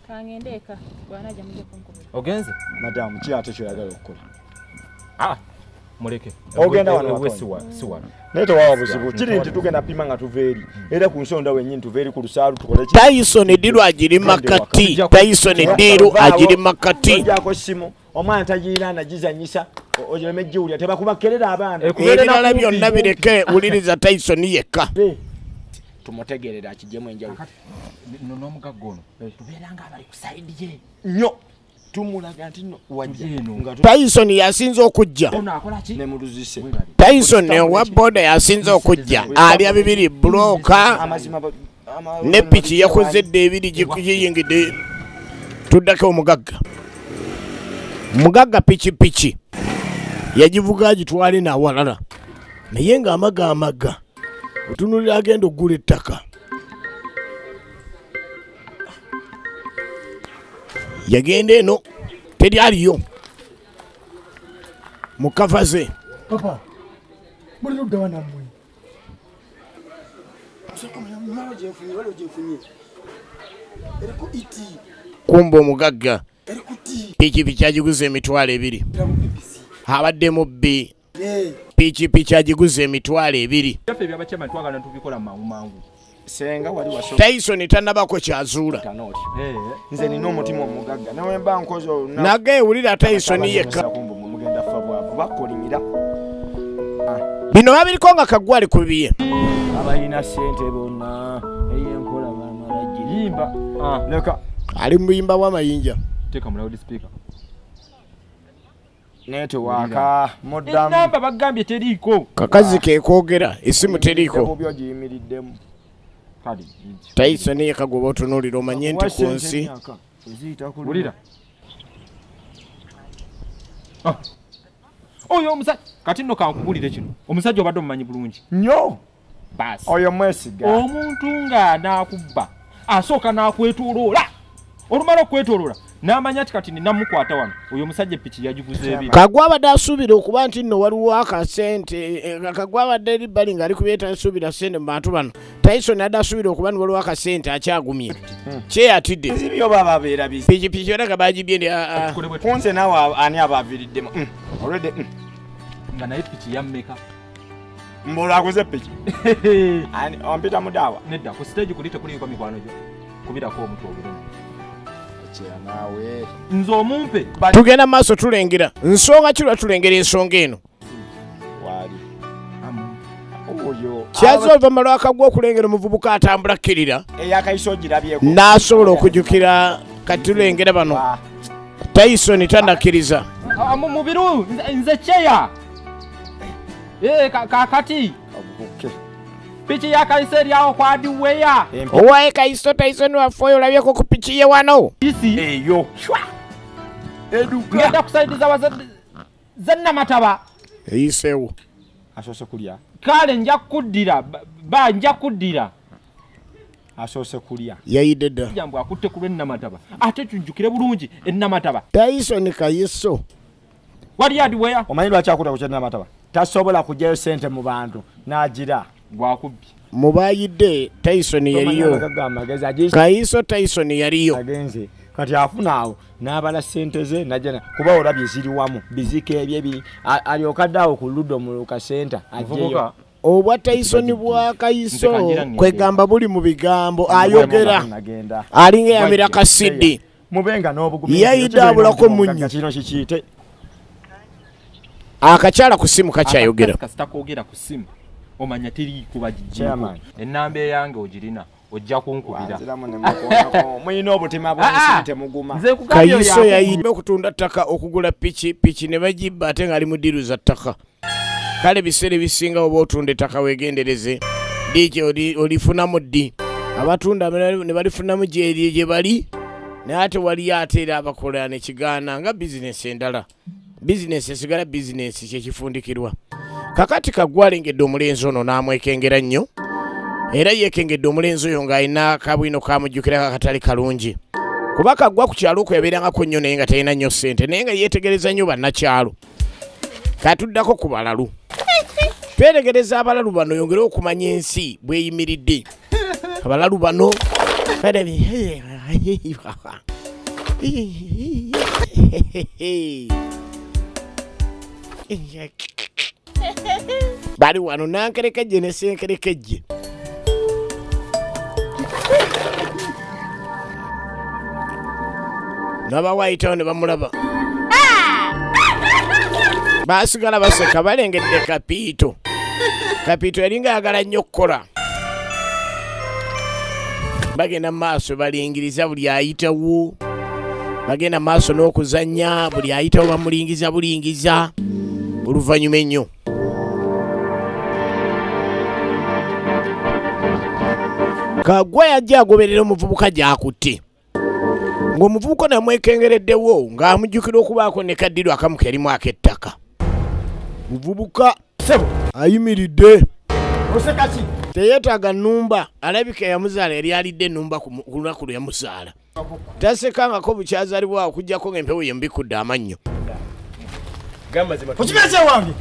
kangende eka bwanaja muje kunkuba ogenze madamu ki ate kyoyagala okukola muleke ogenda wano siwana naye tewawa buzibu kiri nti tugenda pima nga tuva eri era ku nsonda wennyini tuva eri ku lusaalu tukole Tyson eddiru agiri makati Tyson eddiru agiri makati ojjako simu omwana tagiira nagizanyisa ogireme giwulya tebakubakerera abaana ebirala byonna bireke wuliriza Tyson yekka tumutegerera akijjemu enjawulo n'omugagga ono tubeera nga abali ku sayidi ye nnyo tumulaga nti wajja Tyson yasinze okujja ne muluzise Tyson owa boda yasinze okujja alya 2 buloka ne piki yakozedde 2 giyingidde tuddako omugagga pikipiki yagivuga agitwale nawalala naye ng'amaga otunulira agenda okugula ettaka yagenda eno teri aliyo mukava ze papa mulino ddawa nammwe kumba omugagga pikipiki agiguza emitwalo 2 abaddemu bbi pikipiki agiguza emitwalo 2 byaffe byabakema twagala tubikola mangu senga wali waso Tyson tannabako kyazuula nze nina omutima omugagga nawe mba nkozo nagewulira Tyson yekka mugenda fa bwavu bakolimira bino babiriko nga Kagwa ali kubiye abalina sente bonna eyenkola bamalagiyimba leka ali muyimba w'amayinja teeka mu loudspeaker network modam namba bagambye teriiko kakazi kekoogera esimu teriiko byo giyimiriddemu Tyson yekagoba otunuulira omanye nti ku nsi wulira oyo omusajja kati nno kankubulire kino omusajja obadde omumanyi bulungi nnyo basi oyo mwesiga omuntu ng'anaakubba asooka n'akwetooloola olumala okwetooloola n'amanya ati kati ninamukwata wano oyo omusajja epiki yagiguze 2 Kagwa abadde asuubira okuba nti nno waliwo akasente Kagwa abadde eri bali ng'ali kubyeta asuubira sente mu bantu bano Tyson adde asuubira okuba nti waliwo akasente akyagumye kyeyatidde byo baba beera bizi pikipiki oraga bagibye ndi kunze naawe ani abaviriddemu already nga naye piki yammeka Mbola akoze piki. Ani ompita mudawa. Nedda ku stage kulite kuliko mikwano gyo. Kubira ko omuntu obirimo. Kira nawe. Nzo omumpe. Tugenda maaso tulengera. Nsonga kiro tulengera ensonga eno. Wali. Oyo. Kyazova malwaka gwo kulengera omuvubuka atambula kirira. Eyakaiso girabyeko. Nasobola okujukira katulengera bano. Tyson tandakiriza. Mubiru nze cheya. Kakati. Pichi ya Kaiseri yao kwa adiweya. Owae Kaiso Tyson wafoyo olabyeko ku pichi ye wano. Isi. Eyo. Eduka. Ngenda kusaidiza wazanna mataba. Isewo. Asose kulya. Kale nja kuddira ba nja kuddira. Asose kulya. Yayideda. Jambo akutte kulwe namataba. Ate tunjukire bulungi ennamataba. Tyson Kaiso. Wali adiweya. Omanyi lwaki akuta ku namataba. Tasobola kujjayo sente mu bantu n'agira gwakubbi mu bayidde Tyson yaliyo Kaiso Tyson yaliyo agenze kati afuna awo n'abala sente ze najana kuba olabye ziri wamu bizike ebyebi aliokaddawo ku luddo mu Lukasenta ajeyo obwa Tyson bwa Kaiso kwegamba buli mu bigambo ayogera alinga yamira kasidi mubenga n'obugumi yayidabulako munyi kino kikiyite akakyala ku simu kakyayogera kasita kwogera ku simu omanya teri kuba jijjiko ennamba yange ogirina ojja kunkubira muyina obutima bw'ensinte muguma Kaiso yayidde okutunda ttaka okugula piki ne bagibba ate ng'ali mu ddiru za ttaka kale biseera ebisinga oba otunda ettaka weegendereze diki olifunamu ddi abatunda ne balifunamu gye bali naye ate waliyo ate era abakola nekigaana nga bizinesi endala bizinesi esigala bizinesi kyekifundikirwa kakati Kaggwa alengedde omulenzi ono n'amwekengera nnyo era yeekengedde omulenzi oyo ng'alina kabwino kamujjukira akatali kalungi kuba Kaggwa ku kyalo okwo yabeerangako nnyo naye nga talina nnyo ssente naye nga yeetegereza nnyo bannakyalo katuddako ku balalu twetegereza abalalu bano yongere okumanya ensi bweyimiridde abalalu bano bali wano nankerekejje ne senkerekejje n'abawayitawo ne bamulaba basigala baseka balengedde Kapiito yalinga ayagala nnyo okukola bagenda maaso balingiriza buli ayitawo bagenda maaso n'okuzannya buli ayitawo bamulingiza oluvannyuma ennyo Kaggwa yajja agoberera omuvubuka gy'akutte ng'omuvubuka namwekengereddewo ng'amujjukira okubaako ne kaddiru akamu kerimu ak'ettaka muvubuka ayimiridde teyeetaaga nnumba alabika yamuzaala yali alidde ennumba ku lunaku lwe yamuzaala tasekangako bukyazaalibwa okuggyako ng'empewo ye mbikudde amannyo okimeze wange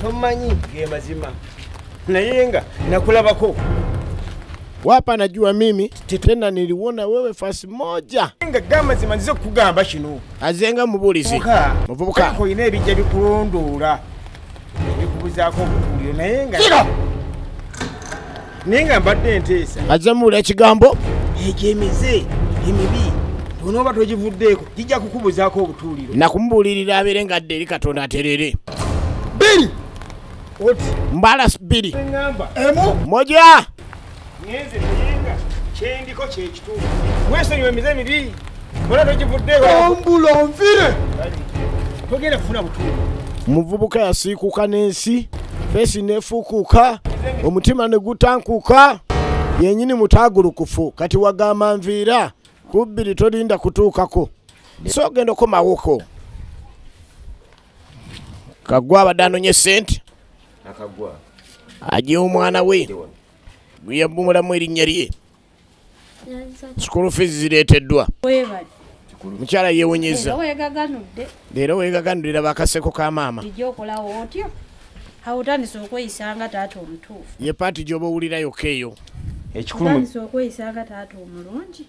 tomanyi ge mazima naye nga nakulabako wapa najua mimi tena niliona wewe fasi moja nga gamazima nzize kugamba kino azenga mubulizi muvubuka ko ine ebijja bikulondoola ebikubuzaako obukuliro naye nga mbadde nteesa azamula ekigambo egyemize emibi onooba togivuddeeko gijja kukubuzaako obutuuliro nakumubulirira abeere ngadde eri Katonda aterere biri oti mbala biri ngamba emu moja ngenze nayenga kyendiko kyekituufu wesonyiwa emize emibi bona togivuddeeko ombula onvire togenda kufuna butuuliro muvubuka yasiikuka n'ensi fesi nefuukuuka omutima ne gutankuka yennyini mutaagulukufu kati wagamba nviira ku bbiri tolinda kutuukako so ogenda okomawoko Kaggwa abadde anonye ssente ajewa omwana we gwe yabumulamu erinnya lye school fees zireeteddwa mukyala yeewonyeza leero weegaganudde bakaseko ka maama ijokolawo otyo awutandisa okweyisanga taata omutuufu ye paati gy'oba owulirayoko eyo ekikulu okweyisanga taata omulungi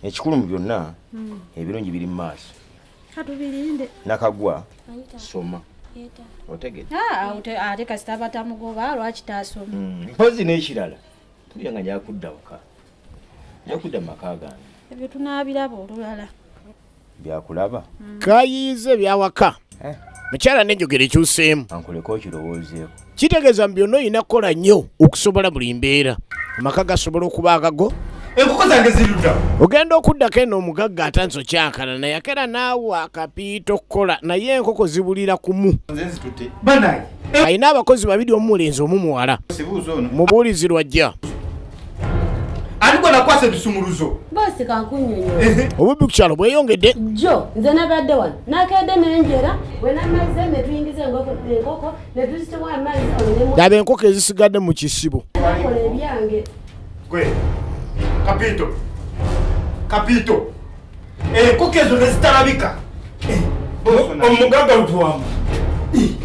ekikulu mu byonna ebirungi biri mu maaso katubirinde Nakaggwa soma Yeta. Otegedde. Ate kasita batamugoba lwaki taasoma. Mpozi n'ekirala. Tulya nga gyakudda waka. Gyakudda mu maka gange. Ebyo tunaabiraba olulala. Byakulaba? Kayize byawaka. Mukyala n'enjogera ekyuseemu. Ankuleko okirowoozeeko. Kitegeeza mu byonna olina kukola nnyo okusobola buli mbeera. Amaka gasobola okuba agago. Enkoko zange zirudda. Ogenda okuddako eno omugagga atanze okyakala naye akera naawe akapiito okukola naye enkoko zibulira kumu. Nze nzitutte. Banaye. Alina abakozi babiri omulenzi omuwala. Sibuuzo ono. Mubuulizirwa ajja. Aliko nakwasa ebisumuluzo. Bosi kankunyonyo. Obubbi ku kyalo bweyongedde. Jo, nze nabadde wano. Nakedde n'enjera, bwe namazze ne tuyingiza enkoko ne tuzitowa amazzi olulemu. Daba enkoko ezisigadde mu kisibo. Nakola ebyange. Gwe. Kapito. Enkoko ezo nezitalabika. Omugagga lutuwamu.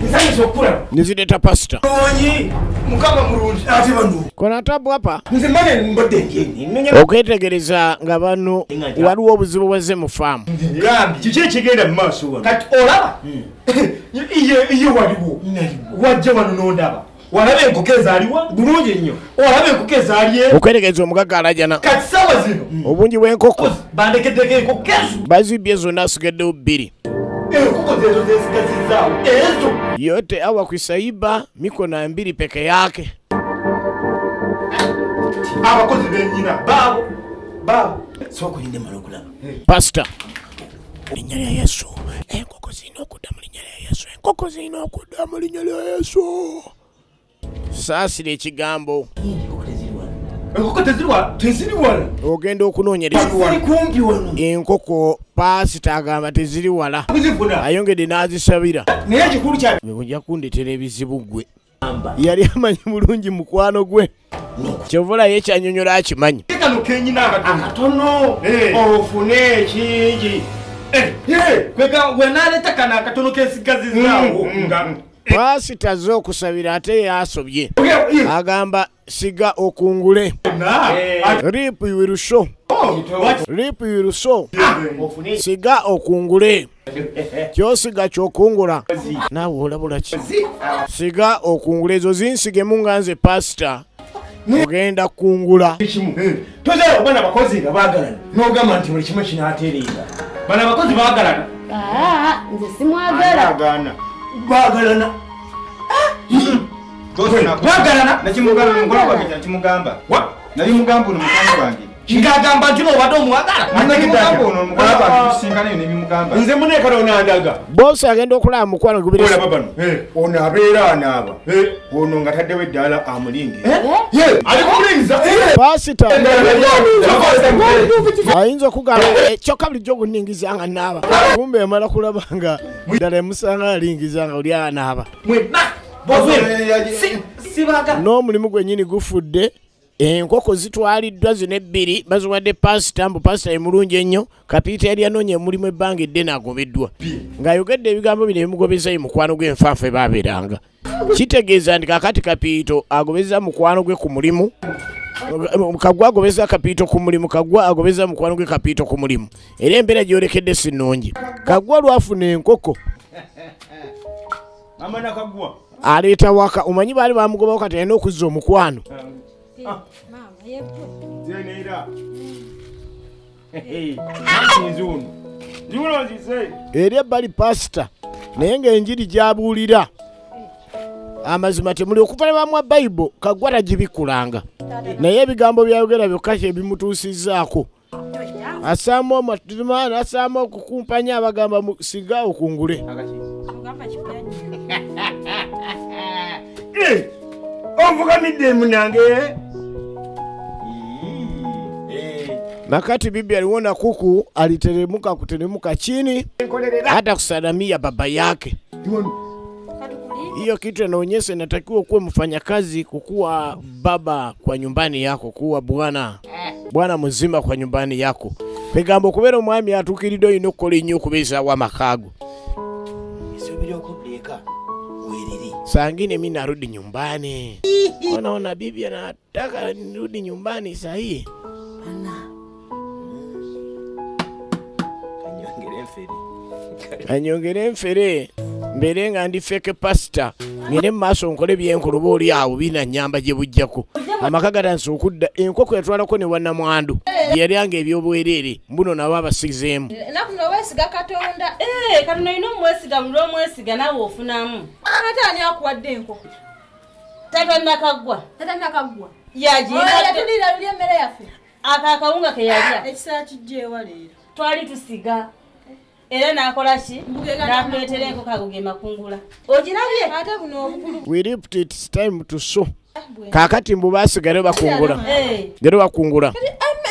Nzanyisa okula. Nizireta pasita. Onyi. Mukama mulungi ate bano. Kona tabwapa. Nze mane mbadde ngeni. Okwetegereza nga bano waliwo obuzibu bwazze mu faamu. Gambi kiki ekigenda mu maaso wano. Kati olaba? Iye waliwo. Wajja wano n'ondaba. Walaba enkoko ezaaliwa bulungi nnyo. Olaba enkoko ezaaliye. Okwetegereza omugagga alajana. Kati sawa zino. Obungi bw'enkoko. Bandekeddeko enkoko ezo. Bazibbye zonna asigaddewo bbiri. Enkoko zezo zesigazizaawo. Ezo. Yote awa kuisaiba mikono 2 peke yake. Abakozi b'ennyina baabo. Soko yinde malokula. Pastor. Linnya lya Yesu. Enkoko zino okudda mu linnya lya Yesu. Enkoko zino okudda mu linnya lya Yesu. Saasira ekigambo. Enkoko teziri wala. Ogenda okunoonyereza. Kumpi wano. Enkoko pasita agamba teziri wala. Ayongedde n'azisabira. Naye ekikulu kya ojja kundetera ebizibu gwe. Yali amanyi bulungi mukwano gwe. Kyovula ye kyanyonyola akimanyi. Kano kenyina akatono. Ofune ekingi. Kwega gwe naleta kana akatono kesigazizaawo. Pasita zo okusabira ate yasobye. Agamba siga okungule. Rip you will show. Rip you will show. Siga okungule. Kyosiga kyokungula. Naawe olabula ki? Siga okungula ezo zinsige munganze pasita. Ogenda kungula. Tozera bana bakozi nga baagalana. N'ogamba nti buli kimu kinaatereera. Bana bakozi baagalana. Nze simwagala. Baagalana. Baagalana. Nakimugamba mugamba nakimugamba. Nali mugamba ono mukama wange. Ngagamba nti obadde omwagala. Nakimugamba ono mugamba wange tusingana yo nebimugamba. Nze muneka n'onandaga. Bosi agenda okulaba mukwano gubiri. Olaba bano. Ono abeera anaaba. Ono nga taddewo eddaala amulinge. Ali kumulingiza. Pasita. Ayinza okugamba kyokka bulijjo oguningiza nga naaba. Kumbe emala kulaba nga ddala emusanga alingiza nga oli anaaba. N'omulimu gwennyini gufudde. Enkoko zitwaliddwa zino 2 baziwadde pasita mbu pasita emulungi ennyo. Kapiita yali anoonya emulimu ebbanga eddene agobeddwa. Ng'ayogedde ebigambo bino ebimugobezayo mukwano gw'enfaafa ebaabeeranga. Kitegeeza nti kakati Kapiito agobeza mukwano gwe ku mulimu. Kagwa agobeza Kapiito ku mulimu. Kagwa agobeza mukwano gwe Kapiito ku mulimu. Era embeera gyolekedde si nnungi. Kagwa lwafuna enkoko. Amana Kagwa. Aleeta waka. Omanyi baali bamugobawo kati alina okuzza omukwano. Eri ebbali pasita naye ng'enjiri gy'abuulira amazima temuli okuva ne Bayibuli Kagwa tagibikulanga naye ebigambo byayogera byokka kyebimutuusizzaako. Asaamu omutumaana asaamu okukumpanya abagamba siga okungule. Onvugamidde munange. Nakati bibi aliona kuku aliteremuka kuteremuka chini hata kusalamia baba yake. Hiyo kitu inaonyesha inatakiwa kuwa mfanyakazi kukuwa baba kwa nyumbani yako, kuwa bwana mzima kwa nyumbani yako. Pegambo kubera omwami atukirido inokola nnyo kubeza wa makago. Isubiri okudeka weriri. Sangine mimi narudi nyumbani. Unaona bibi anataka nirudi nyumbani sahi. Anyongere mfere mbeere nga ndi feke pasita ngende mu maaso nkole byenkola oba oli awo binanyamba gye bujjako amaka gatansi okudda enkoko yatwalako ne wannamwandu gye yalyanga ebyobwereere mbuno nabo abasizeemu enaku nowesiga katonda katonda olina omwesiga buli omwesiga nawe ofunamu ate ani akuwadde enkoko tatanakaggwa yagiyatulira luli emmere yaffe ako akawunga ke yalya ekisaa kijjeewa leero twali tusiga era nakola ki nakuleetera enkoko ago ge makungula ogirabye ate buno obukulu we left it's time to sow kaakati mbu baasigale bakungula gero bakungula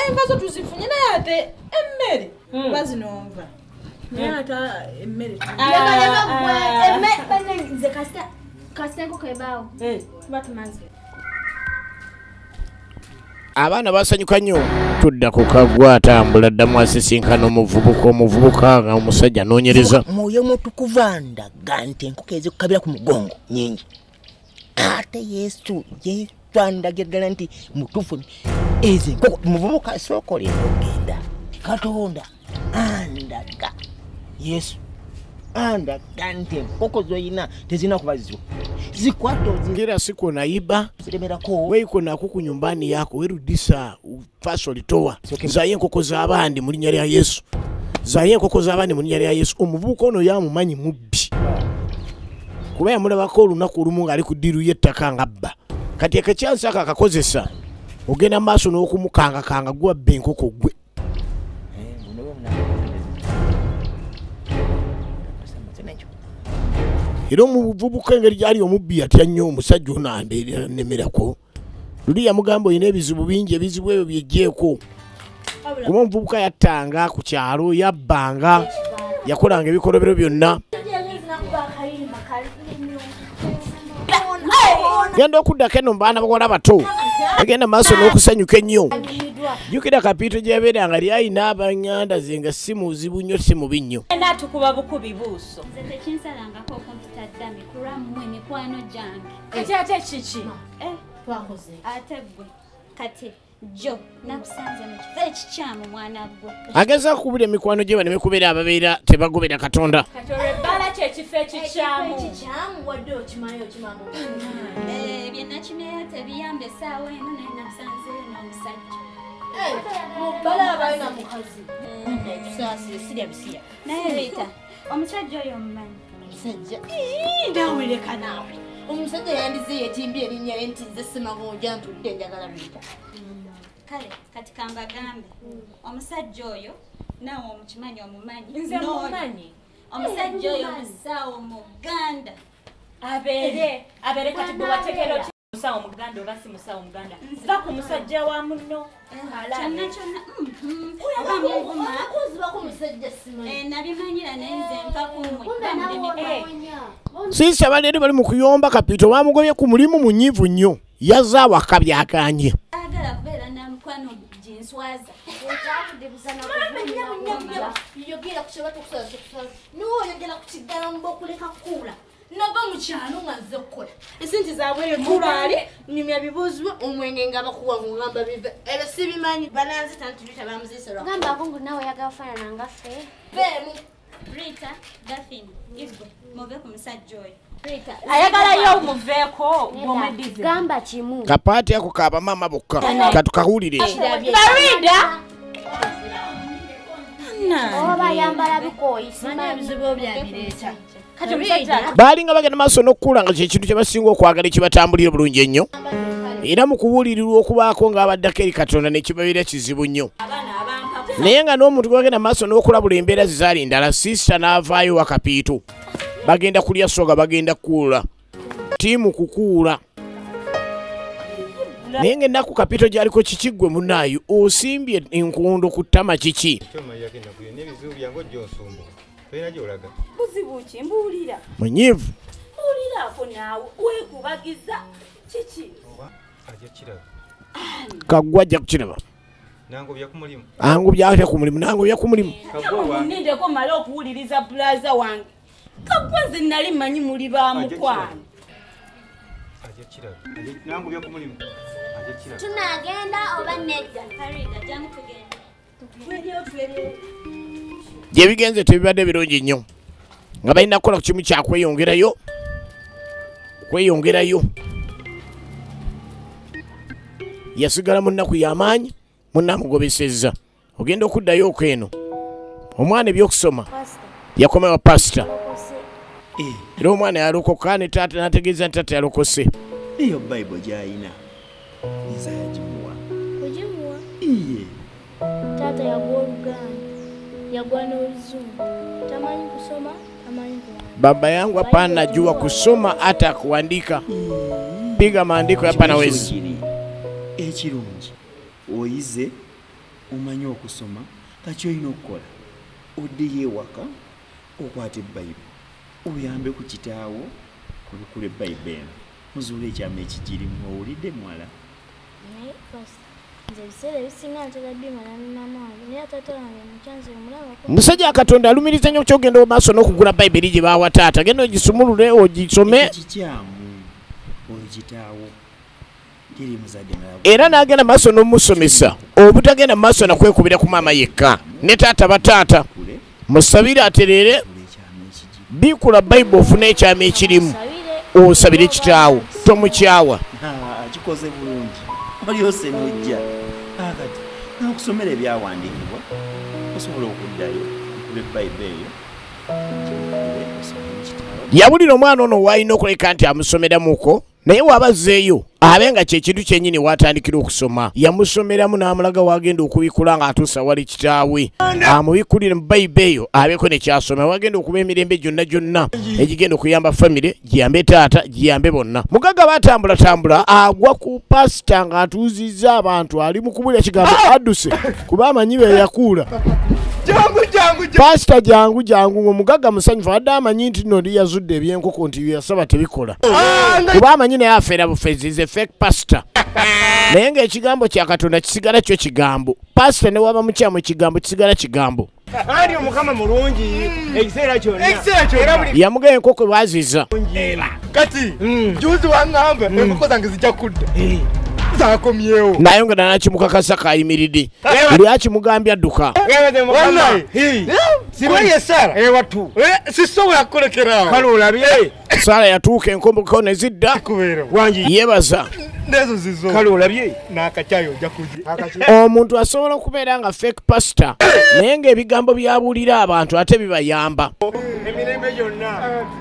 enva zo tuzifunye naye ate emmere bazinova naye ate emmere nze kasita enkoko ebaawo tuba tumaze abaana basanyuka nnyo tudda ku Kaggwa atambula ddamu asisinkana omuvubuka nga omusajja anoonyereza mwoyo mutukuvu andaga nti enkoko ezikukabira ku mugongo nyingi ate yesu andagira nti mutuufu ezo enkoko muvubuka asookola okugenda katonda andaga yesu andaga nti enkoko zoyina tezina kuba zizo zikwata kila siku naiba weiko nakuku nyumbani yako werudisa faso litoa zaye enkoko z'abandi mu linnya lya Yesu zaye enkoko z'abandi mu linnya lya Yesu omuvubuka ono yamumanyi mubbi kuba yamulabako olunaku olumu ng'ali ku ddiru y'ettaka ng'abba kati ekakyansi ako akakozesa ogenda maaso n'okumukangakanga gwabba enkoko gwe era omuvubuka engeri gyali omubbi yatya nnyo omusajja ono anemerako luli yamugamba olina ebizibu bingi ebizibu ebyo byejjeeko kuba omuvubuka yattanga ku kyalo yabbanga yakolanga ebikolobero byonna genda okuddako eno mubaana bakola bato bagenda maaso n'okusanyuka ennyo jjukira kapiito gye yabeeranga lyayina abanyanda ze nga si muzibu nnyo si mubi nnyo enda tukuba bukubi buuso nze tekinsalangako kompyuta ddami kulwammwe mikwano gyange ate kiki twakoze ate gwe kati jo nakusanze mu kifo ekikyamu mwana gwe agezaako kubira emikwano gye bane bekubeera ababeera tebagobera katonda ebbala kyekifo ekikyamu wadde okimanyi okimangu bye nakimeyo tebiyambe essaawa eno naye nakusanzeyo n'omusajja mubbala abalina mukazi tusaasire sirya bisiya naye leeta omusajja oyo omumanyi omusajja ndawuleka naawe omusajja yandize yetimbye erinnya lye nti nze simagonja ntudde njagala Rita kale kati kambagambe omusajja oyo naawe omukimanyi omumanyi nze mumanyi omusajja oyo musawo muganda abeere kati bwe wategeera oti musawo muganda oba si musawo muganda va ku musajja wa munno kyonna kyonna kuzibako omusajja simanyi nabimanyira naye nze nva kumwe siisa baleero bali mu kuyomba kapiito bamugobye ku mulimu munyiivu nnyo yazza awaka byaganye agala kubeera namukwano ginswaza yogera ku kyeba tukusaza niwoyogera ku kiggala muba okuleka kuula nava mu kyalo nga nze kukola esente zaabwe tulaale nyumya bibuuzibwa omwenge nga bakuwa ngugamba bive ebyo sibimanyi bananzita ntulita bamuziisalwa gamba akungu nawe oyagala kufaanana nga ffe beemu Rita Daphne igwe muve ku musajja oyo ayagalayo omuveeko bwomedize gamba kimu kapaati ako kabamaama bokka katukawulire Farida oba yambala bikooyi ebizibu byabireeta baalinga bagenda maaso n'okukuula nga kyekintu kye basinga okwagala ekibatambulira bulungi ennyo era mu kubuulirirwa okubaako ng'abaddako eri katonda ne kibabeera kizibu nnyo naye nga n'omuntu gwagenda maaso n'okulabula embeera zizaali ndala siisita n'avaayo wa kapiito bagenda kulya soga bagenda kukuula tiimu kukuula naye ng'ennaku kapiito gy'aliko kikiggwe munaayo osimbye enkondo ku ttama kiki buzibu ki mbuulira munyiivu mbuuliraako naawe weekubagiza kiki Kaggwa ajja kukiraba nangobya ku mulimu angobya ku mulimu nangobya ku mulimu munindeko mala okuwuliriza bulaza wange Kaggwa nze nali mmanyi muli bamukwano nangobya ku mulimu tunagenda oba nedda Farida jangu tugenda gye bigenze tebibadde birungi nnyo nga balina kukola ku kimu kya kweyongerayo yasigala mu nnaku y'amaanyi munnamugobesezza ogenda okuddayo okweeno omwana ebyokusoma yakomewa pasita era omwana yalokoka ne taata n'ategeeza nti taata yalokose eyo bayibuli gy'ayina nza yagimuwa ogimuwa taata yagwa oluganda yagwa n'oluzungu tamanyi kusoma tamanyi kuwandika baba yangu hapa anajua kusoma hata kuandika piga maandiko hapa nawezi ekirungi oyize omanye okusoma kaki olina okukola oddeyo ewaka okwata ebbayibuli oyambe ku kitaawo olukula ebbayibuli eno muzuula ekyama ekigirimu owulidde muwala naye nze ebiseera ebisinga ntera bimala ne maama wange naye taata wange mukyanze omulabako musajja katonda alumiriza nnyo kyogenda omaaso n'okugula bayibuli gye baawa taata genda ogisumulule ogisome kikyamu ogitaawo era n'agenda maaso n'omusomesa obutagenda maaso nakwekubira ku maama yekka ne taata bataata musabire atereere bikula bayibuli ofune ekyama ekirimu osabire kitaawo tomukyawa kikoze bulungi olyose nojja akati nakusomera ebyawandiikibwa osobola okuddayo okula ebbayibuli eyo yawulira omwana ono waalina okuleka nti amusomeramuko naye wabazzeeyo abe nga kyekintu kyennyini watandikira okusoma yamusomeramu n'amulaga wagenda okubikula ng'atuusa wali kitaawe amubikulire mu bayibuli eyo abeeko nekyasoma wagenda okuba emirembe gyonna egigenda okuyamba famire giyambe taata giyambe bonna mugagga batambulatambula agwa ku pasita ng'atuuzizza abantu ali mu kubulira kigambo adduse kuba amanyi be yakuula pasita jangu ng'omugagga musanyufu adde amanyi nti nno ndi yazudde ebyenkoko nti yasaba tebikola kuba amanyi naye afeera bufezi ze fake pastor naye ng'ekigambo kya katonda kisigala kyo kigambo pasita ne waba mukyamu ekigambo kisigala kigambo ali omukama mulungi ekiseera kyonna yamuga enkoko baziza kati juzi waŋŋamba enkoko zange zijja kudda zakomyewo nayongera nakimukakasa kayimiridde buli akimugambye adduka sibaye sara ewatu sisobola kukolekerawo kale olabye sara yatuuka enkomboko ne zidda yebaza nezo zizo kale olabye n'akakyayo ojja kuzi omuntu asobola okubeera nga fake pastor naye ng'ebigambo byabuulira abantu ate bibayamba emirembe gyonna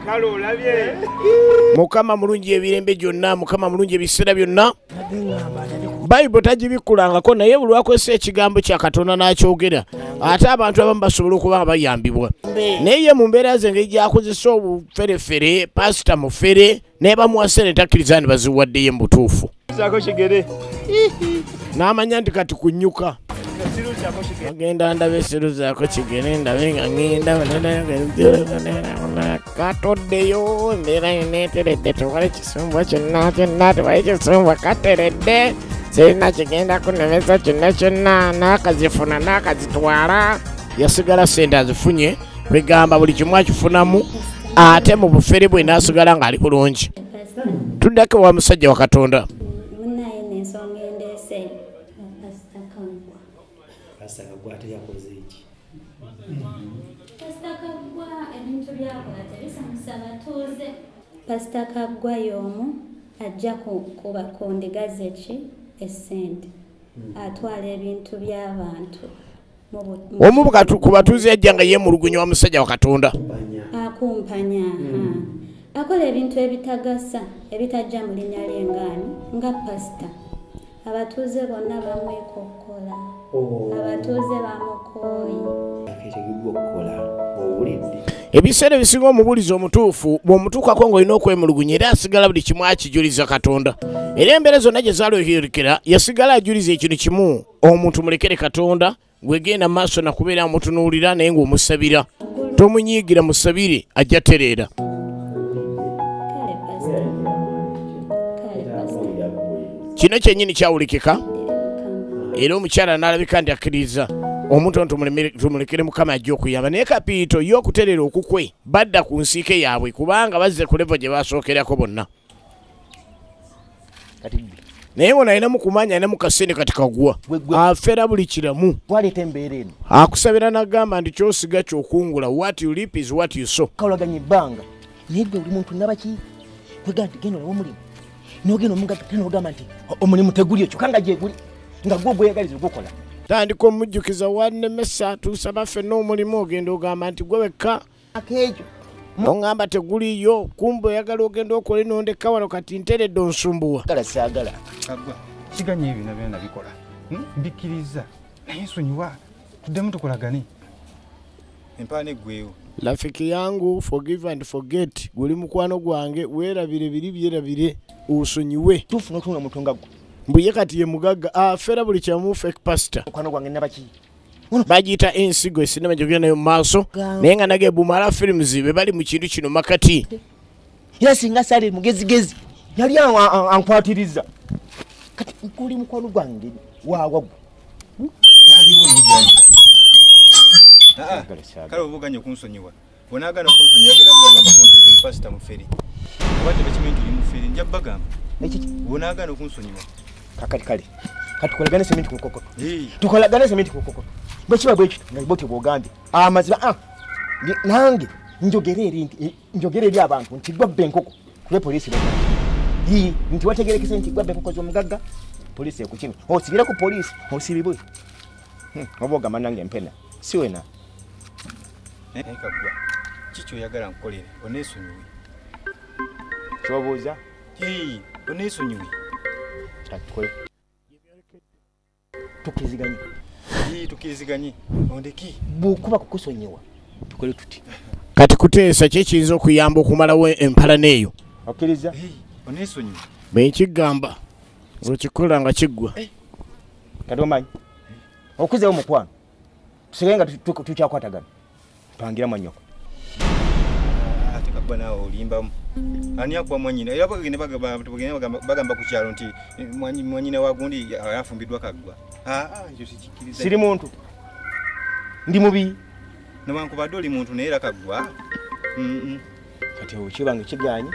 kale olabye mukama mulungi ebirembe gyonna mukama mulungi ebiseera byonna bayibuli tagibikulangako naye buli lwakozesa ekigambo kya katonda n'akyogera ate abantu abamu basobola okuba nga bayambibwa naye ye mu mbeera ze engeri gyakozesa obuferefere pasita mufere naye bamuwase ne takkiriza ni baziwaddeyo mu butuufu n'amanya nti kati kunyuka agenda ndaba esiru zaako kigere ndabe nga ngenda katoddeyo embeera yoneeteredde tewali kisumbwa kyonna tewali kisumbwa kateredde sirina kigenda kunemesa kyonna n'akazifuna n'akazitwala yasigala sente azifunye kwegamba buli kimu akifunamu ate mu bufere bwe n'asigala ng'ali bulungi tuddako wa musajja wa katonda pasita kaggwa y'omu ajja kubakondegaze ki essente atwala ebintu by'abantu omu ku batuuze yajja nga yemulugunya wa musajja wa katonda akumpanya akola ebintu ebitagasa ebitajja mu linnya ly'engaani nga pasita abatuuze bonna bamwekokkola abatuuze bamukooyi ebiseera ebisinga omubuulizi omutuufu bw'omutuukako ng'olina okwemulugunya era asigala buli kimu akijuliza katonda era embeera zonna gye zaalyoyolekera yasigala ajuliza ekintu kimu omuntu mulekere katonda gwegenda maaso nakubeera mutunuulira naye ng'omusabira tomunyiigira musabire ajja tereera kino kyennyini kyawulikika era omukyala n'alabika nti akkiriza omuntu ono tumulekere mukama ajja okuyamba naye kapiito ye okutereera okukwe badda ku nsiike yaabwe kubanga bazze ku levo gye baasookerako bonna naye ngo nalina mukumanya ne mukasende kati kagwa afera buli kiramu twaleta embeera eno akusabira nagamba nti kyosiga kyokungula what you reap is what you sow kawulaganya ebbanga naye gwe oli muntu nabaki kwega nti genda olawo omulimu nogenda omugaga tena ogamba nti omulimu teguli ekyo kanga gyeguli nga gwe gweyagaliza okukola tandika omujjukiza wannemesa tusaba ffenna omulimu ogenda ogamba nti gwe wekka akeekyo oŋŋamba teguliyo kumbe oyagala ogenda okola nondeka wano kati nteredde onsumbuwa gala saagala Kagwa siganya ebyo byonna bikola mbikkiriza naye nsonyiwa tuddemu tukolagane empaana eggweewo rafiki yangu forgive and forget guli mukwano gwange weerabire biri byerabire osonyiwe tufuna otunga mutonga gwe mbuye kati ye mugagga afera buli kyamu fake pastor mukwano gwange nabaki bagiyita ensigo esinema gyogenda nayo mu maaso naye nga nage Bumala Films be bali mu kintu kino makati era singa sale mugezigezi yali ankwatiriza kati nkuli mukwano gwange wawa gwe yaliwo mujanja kale obuganya okunsonyiwa bonaagana okunsonyiwa gera mugamba tonto pastor muferi obadde bakimanyi tuli muferi nja bagamba bonaagana okunsonyiwa kale tukolagane sementi ku kokoto tukolagane sementi ku kokoto bwekiba bwekito nga bwotyo bwogambye amaziba nange njogera eri abantu nti gwa benkoko kube poliisi nti wategerekese nti gwa benkoko z'omugagga poliisi ekukime osibire ku poliisi osibibwe oba ogamba nange empena siwena Kagwa kiki oyagala nkukolere oneesonyiwe kyobuuza oneesonyiwe tukiriziganye ondeki bw'okuba kukusonyiwa tukole tuti kati kuteesa kyekiyinza okuyamba okumalawo empala neeyo okkiriza oneesonyiwe bwenkigamba okikola nga kiggwa kati omanyi okuzeewo mukwano tusigale nga tukyakwatagana pangira manyoko ate Kagwa naawe olimbamu ani akuwa mwanyina era bagamba ku kyalo nti mwanyina wagundi yafumbiddwa Kagwa ekyo sikikiriza siri muntu ndi mubi newankubadde oli muntu naye era Kagwa kati okiba nga kiganye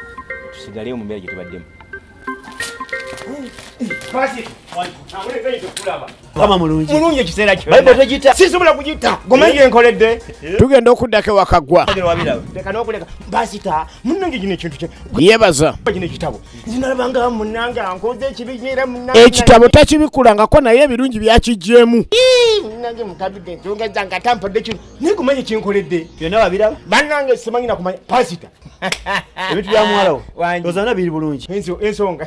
tusigaleyo mu mbeera gye tubaddemu kama mulungi ekiseera kyo Bible tegita sisobola kugita gomanyi enkoledde tugenda okuddako ewakagwa leka n'okuleka basita munnange gino ekintu kye yebaza gino ekitabo zinalabanga munnange ankoze ekibinyera munnange ekitabo takibikulangako naye ebirungi byakijjeemu munnange mutabidde ensonga zange atampadde kino naye gomanyi kinkoledde byonna babiraba bannange simanyi nakumanya pasita ebintu bya mwalawo ozana biri bulungi ensonga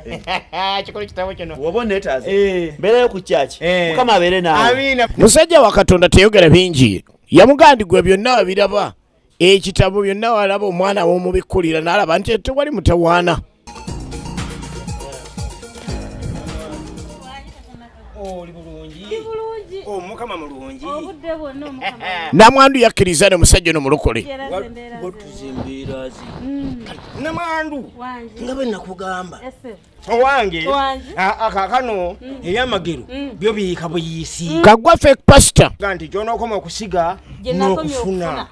kikolo kitabo kino wabona etaaze mbeerayo ku kyaki mukama abeere naawe musajja wa Katonda teyogera bingi yamugandigwa byonna wabiraba ekitabo byonna walaba omwana w'omubikkulira n'alaba nti tewali mutawaana omukama mulungi namwandu yakkiriza ne musajja nomulokole tuzimbiirazi namwandu nga bwe nakugamba owange akakano ey'amagero byo biyiika buyiisi Kagwa fake pastor nti gy'onookoma okusiga n'okufuna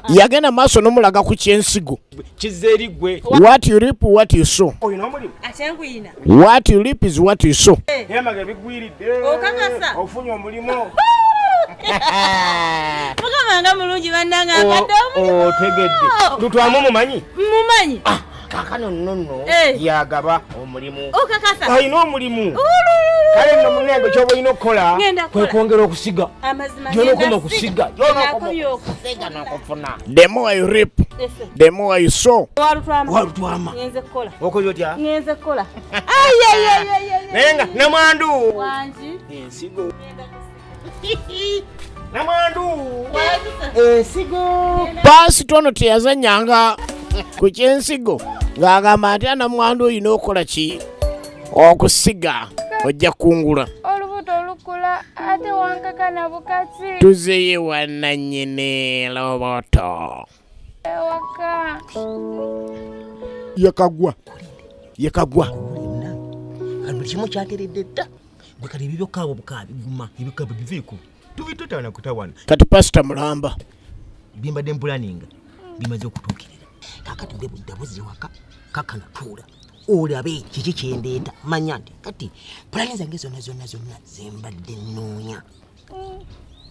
yagenda maaso n'omulaga ku kyensigo kizza eri ggwe what you reap what you sow olina omulimu what you reap is what you sow ey'amagero bigwiridde ofunye omulimu mukama nga mulungi bannanga akadde otegedde lutwamu mumanyi kakano nnono yagaba omulimu alina omulimu kale nno munange kyoba olina okukola kwekwongera okusiga gyonokoma okusiga nokufuna the more you reap the more you sow walutwama okoze otya ngenze kukola naye nga namwandu ensigo namwandu ensigo pasito ono teyazanyanga ku kyensigo ng'agamba ati namwandu olina okukola ki okusiga ojja kungula olubuto olukula ate wankakana bukati tuzeye wananyene loboto ewaka yakagwa kano kimu kyateredde dda bwe kali ebibyokaabo bukaabi biguma ebyokaabo biveeko tubitotaana kutawana kati pasita mulamba bimbadde mpulaninga bimaze okutuukirira kakati bwe budde buzze waka kakana tuula olabe kiki kyendeeta manya nti kati pulani zange zonna zembadde nnoonya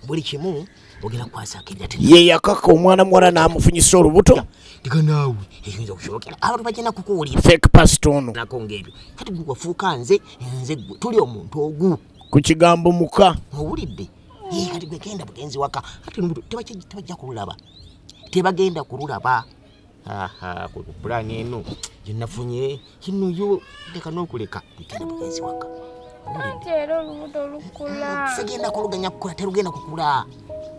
buli kimu ogenda kukwasako ebyate ye yakaka omwana muwala n'amufunyisa olubuto ndika naawe ekiyinza okusobokera abantu bagenda kukuwulira fake past ono nako ng'ebyo kati gwe wafuuka nze gwe tuli omuntu ogu ku kigambo muka owulidde kati gwe genda bugenzi waka ati tebajja kululaba tebagenda kululaba ku pulani eno gyenafunye kino yo leka n'okuleka genda bugenzi waka Ate era olubuto lukula. Sigenda kuluganya kukula terugenda kukula.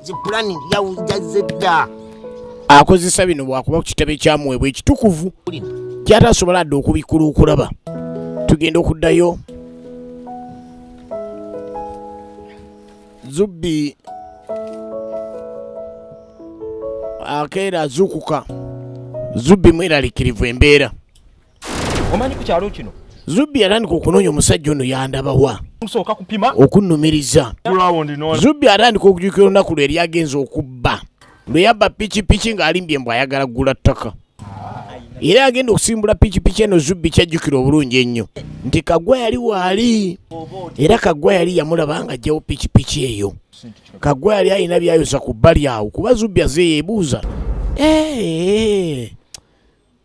Zi pulani yawujazedda. Akozesa bino bwakuba ku kitebe kyamuwebwa ekitukuvu kyatasobola dde okubikula okulaba. Tugenda okuddayo. Zubbi akeera azuukuka. Zubbi mweralikirivu embeera. Omanyi ku kyalo kino Zubbi yatandika okunoonya omusajja ono yandabawa nsooka kupima okunnumiriza. Zubbi atandika okujjukira olunaku lwe yali agenza okubba lwe yabba pikipiki ng'alimbye mbw ayagala kugula ttaka era agenda okusimbula pikipiki eno. Zubbi kyajjukira obulungi ennyo nti Kaggwa yali waali era Kaggwa yali yamulaba ng'ajjawo pikipiki eyo. Kaggwa yali alina byayoza ku bbali awo kuba Zubbi aze yeebuuza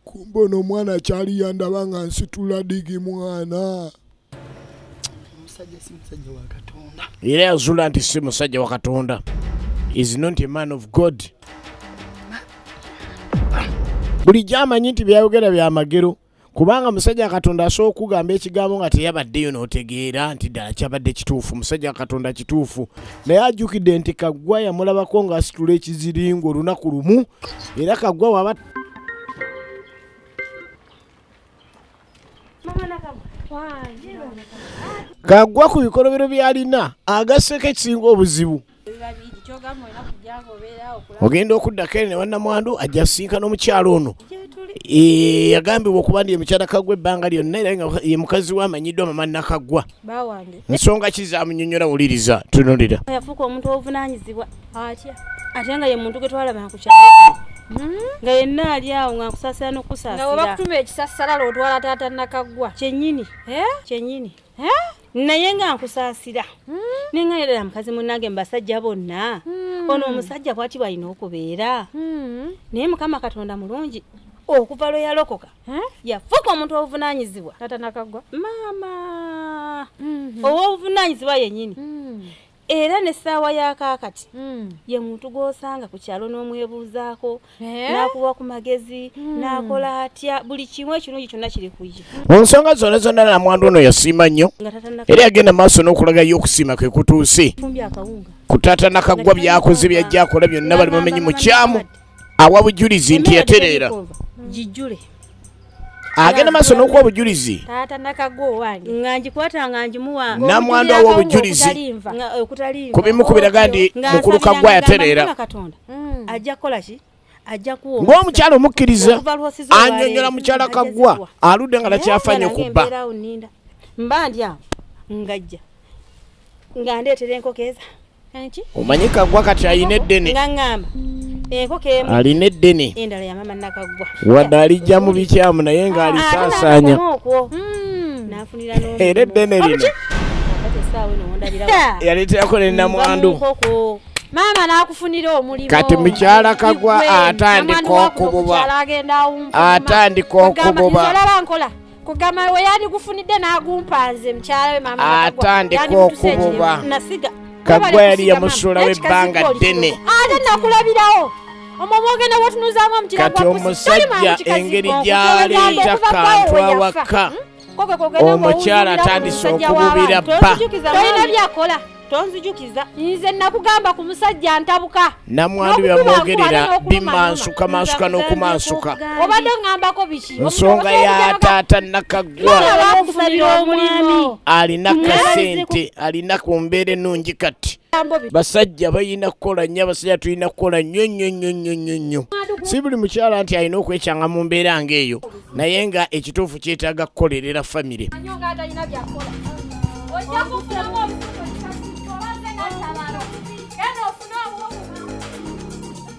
kumbe ono mwana kyali yandaba nga nsitula digi mwana. Era yazula nti si musajja wa Katonda. Is not a man of God. Buli gy'amanyi nti byayogera bya magero kubanga musajja Katonda asobola okugamba ekigambo nga teyabaddeyo n'otegeera nti ddala kyabadde kituufu. Musajja Katonda kituufu naye ajjukidde nti Kaggwa yamulabako ng'asitula ekiziringo olunaku lumu era Kaggwa waba Kaggwa ku bikolobero byalina agasseko ekisinga obuzibu. Ogenda okuddako ene wannamwandu ajja kusinkana omukyalo ono yagambibwa okuba ndi mukyala Kaggwa ebbanga lyonna era nga ye mukazi we amanyiddwa mama Nakaggwa. Nsonga ki zaamunnyonnyola wuliriza tunulira. Yafuuka omuntu obuvunaanyizibwa atya ate nga ye muntu gwe twalaba ku kyalo nga yenna ali awo nga nkusaasira n'okusaasira nga webakutuma ekisasala lwotwala taata Nakaggwa kyennyini naye nga nkusaasira neŋŋayirira mukazi munnange mu basajja bonna ono omusajja bw'ati bw'alina okubeera naye Mukama Katonda mulungi okuva lwe yalokoka yafuuka omuntu obuvunaanyizibwa taata Nakaggwa maama ow'obuvunaanyizibwa yennyini era n'essaawa ya kaakati ye muntu gw'osanga ku kyalo n'omwebuuzaako n'akuwa ku magezi n'akola atya buli kimu ekirungi kyonna kiri ku ye. Mu nsonga zonna zonna namwandu ono yasiima nnyo era yagenda maaso n'okulagayo okusiima kwe kutuuse ku taata Nakaggwa byakoze byajja akola byonna bali mumenyi mukyamu awa bujulizi nti yatereera gijjule agenda maaso n'okuwa obujulizi taata Nakaggwa owange nga ngikwata nga ngimuwa namwandu awa obujulizi ku bimu ku biraga ndi mukulu Kaggwa yatereera ajja kukola ki ajja kuwa ng'omukyala omukkiriza annyonnyola mukyala Kaggwa aludde nga takyafanye kubba mba ndi awo ngajja nga ndeetera enkoko eza omanyi Kaggwa kati alina eddene nga ŋŋamba enkoko emu alina eddene endala ya mama Nakaggwa wadde alijja mu bikyamu naye ng'alisaasaanya n'afunira era eddene lino yaleeterako ne namwandu maama n'akufunira omulimu kati mukyala Kaggwa atandika okububa kugamba we yandigufunidde n'agumpanze mukyala we maama atandika okububa Kaggwa yali yamusulawo ebbanga ddene ate nakulabirawo omwogenda bwotunuzaamu omukira kati omusajja engeri gy'aleeta kantu awaka omukyala atandise okububira bba tolina byakola tonzijukiza nze nakugamba ku musajja ntabuka namwandu yamwogerera bimansuka mansuka n'okumansuka obadde ngambako biki nsonga ya taata Nakaggwa alina kasente alina ku mbeera ennungi kati basajja balina kukola nnyo abasajja tulina kukola nnyo si buli mukyala nti alina okwekyanga mu mbeera ng'eyo naye nga ekituufu kyetaaga kukolerera famire.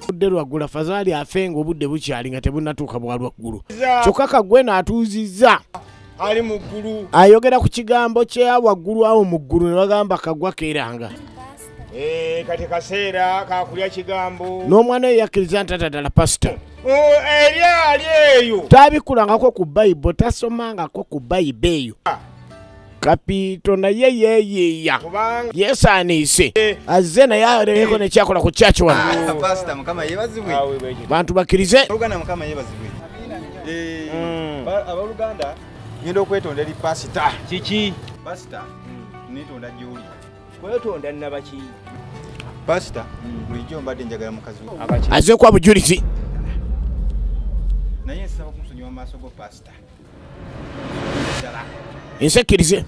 Budde lwaggula fazaali afenga obudde bukyali nga tebunatuuka bwa lwaggulu kyokka Kaggwa n'atuuzizza ali mu ggulu. Ayogera ku kigambo kye waggulu awo mu ggulu ne bagamba Kaggwa keeranga. Kati kaseera kakulya kigambo. N'omwana oyo yakkiriza nti ddala pasita. Ali eyo. Taabikulangako ku Bayibuli, tasomangako ku Bayibuli eyo. Kapito naye yeeyeeya yeesaaniise azze naye aleko nekyakola ku kyaki wano. Pastor Mukama yeebazibwe. Bantu bakkirize. Oluganda Mukama yeebazibwe. Abaluganda ngenda okwetonda eri pasita. Kiki? Pasita netonda gy'oli. Kwetonda nabaki? Pasita bulijjo mbadde njagala mukazi we. Azze kwa bujulizi. Naye nsaba okumusonyiwa mu maaso go pasita. Ensekkirize.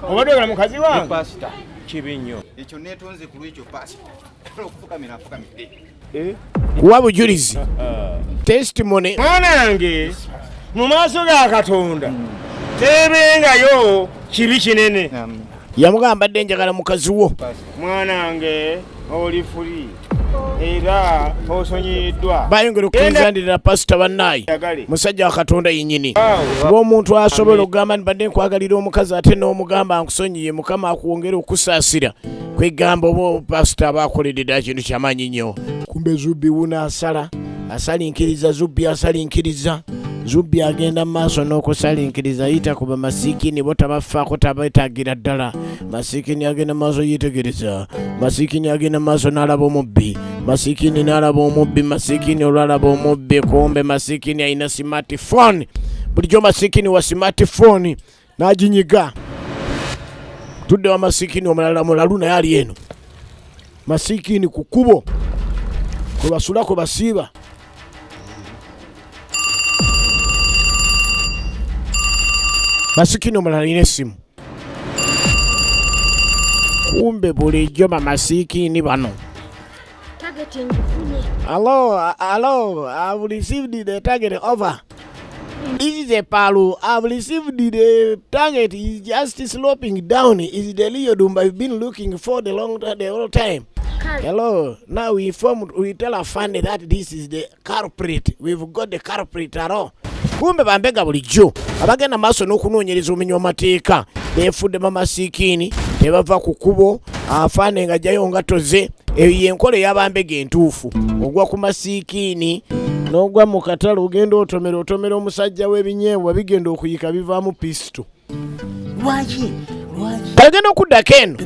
Obadde ogala mukazi wange? Pasita. Kibi nnyo. Ekyo neetonze ku lwekyo pasita. Okufukamira afukamidde. Kuwa bujulizi. Testimony. Mwanange mu maaso ga Katonda tebengayo kibi kinene. Yamugamba dde njagala mukazi wo. Mwanange oli free era osonyiddwa. Bayongera okulinzandirira pasita bannayi musajja wa Katonda yennyini. Bw'omuntu asobola okugamba nti badde nkwagalira omukazi ate n'omugamba nkusonyiye Mukama akuwongera okusaasira kwegamba oba pasita aba akoleddera kintu kyamaanyi nnyo. Kumbe Zubbi wuna asalinkiriza Zubbi asalinkiriza. Zubbi agenda mu maaso n'okusalinkiriza yita kuba masiikini bo tabafaako tabeetaagira ddala. Masiikini agenda mu maaso yeetegereza. Masiikini agenda mu maaso n'alaba omubbi. Masiikini n'alaba omubbi. Masiikini olwalaba omubbi kumbe masiikini alina smartphone. Bulijjo masiikini wa smartphone n'aginyiga. Tudde wa masiikini omulala mulalu naye ali eno. Masiikini ku kkubo kwe basula kwe basiiba. Masikini omulala alina essimu. Kumbe bulijjo bamasikini bano. Hello, I've received the target over. This is a palu. I've received the target. Is just sloping down. Is the Leo Dumba I've been looking for the whole time. Hello. Now we tell our family that this is the culprit. We've got the culprit at all. Kumbe bambega bulijjo abagenda maaso n'okunoonyereza omenyi w'amateeka beefudde mamasikini ne bava ku kkubo afaane nga jjayo nga toze. Eyo y'enkola ey'abambega entuufu. Ogwa ku masiikini n'ogwa mu katale ogenda otomera omusajja w'ebinyeebwa bigenda okuyika bivaamu pisito. Lwaki? Agenda okuddako eno.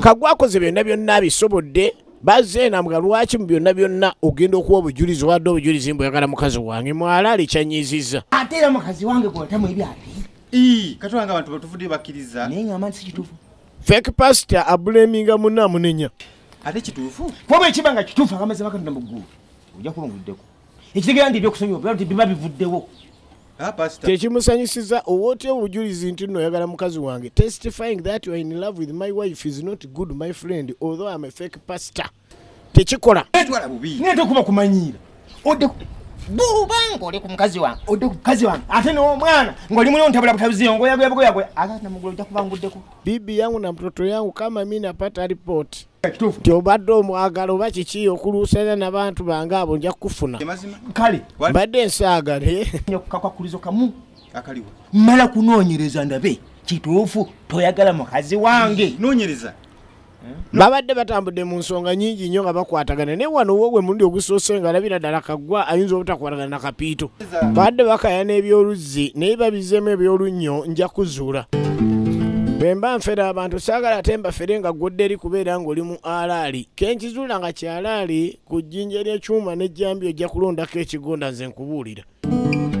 Kaggwa akoze byonna abisobodde. Bazze namga lwaki mu byonna ogenda okuwa obujulizi wadde obujulizi mbuyagala mukazi wange mwala alikyanyiziza. Ate era mukazi wange gwatamu ebyapi. Katwanga abantu batuvudde bakkiriza. Naye ng'amanyi si kituufu. Fake pastor ableminga munne amunenya. Ate kituufu? Kuba ekiba nga kituufu akamazima Katonda mu ggulu. Ojja kuba nguddeko. Ekitegeera nti ebyokusonyiwa biba bivuddewo. Tekimusanyusiza owootya obujulizi nti nno oyagala mukazi wange. Testifying that you are in love with my wife is not good, my friend, although I'm a fake pastor. Tekikola. Ngenda kuba kumanyiira. Odde bubanga oli ku mukazi wange. Odde ku mukazi wange. Ate n'omwana ng'oli muli ontabula butabuzi ngoyagoyagoyagoya. Ate namugulu ojja kuba nguddeko. Bibi yangu na mtoto yangu kama mimi napata report. Nti obadde omwagala oba kiki okuluusanya n'abantu bange abo nja kufuna. Kale mbadde nsaagale kakwakulizo kamu akaliwo mala kunoonyereza ndabe kituufu toyagala mukazi wange. Noonyereza babadde batambudde mu nsonga nnyingi nnyo nga bakwatagana naye wano wowe mundi ogusoose nga alabira ddala Kaggwa ayinza obutakwatagana na Kapiito. Babadde bakaya n'ebyoluzzi naye babizeemu ebyolunnyo nja kuzuula. Bemba nfera abantu saagala ate mbafere nga gwodde eri kubeera ng'oli mu alaali. Kenkizuula nga kyalaali ku jjinja ly'ekyuma n'ejjambi ojja kulondako ekigonda nze nkubuulira.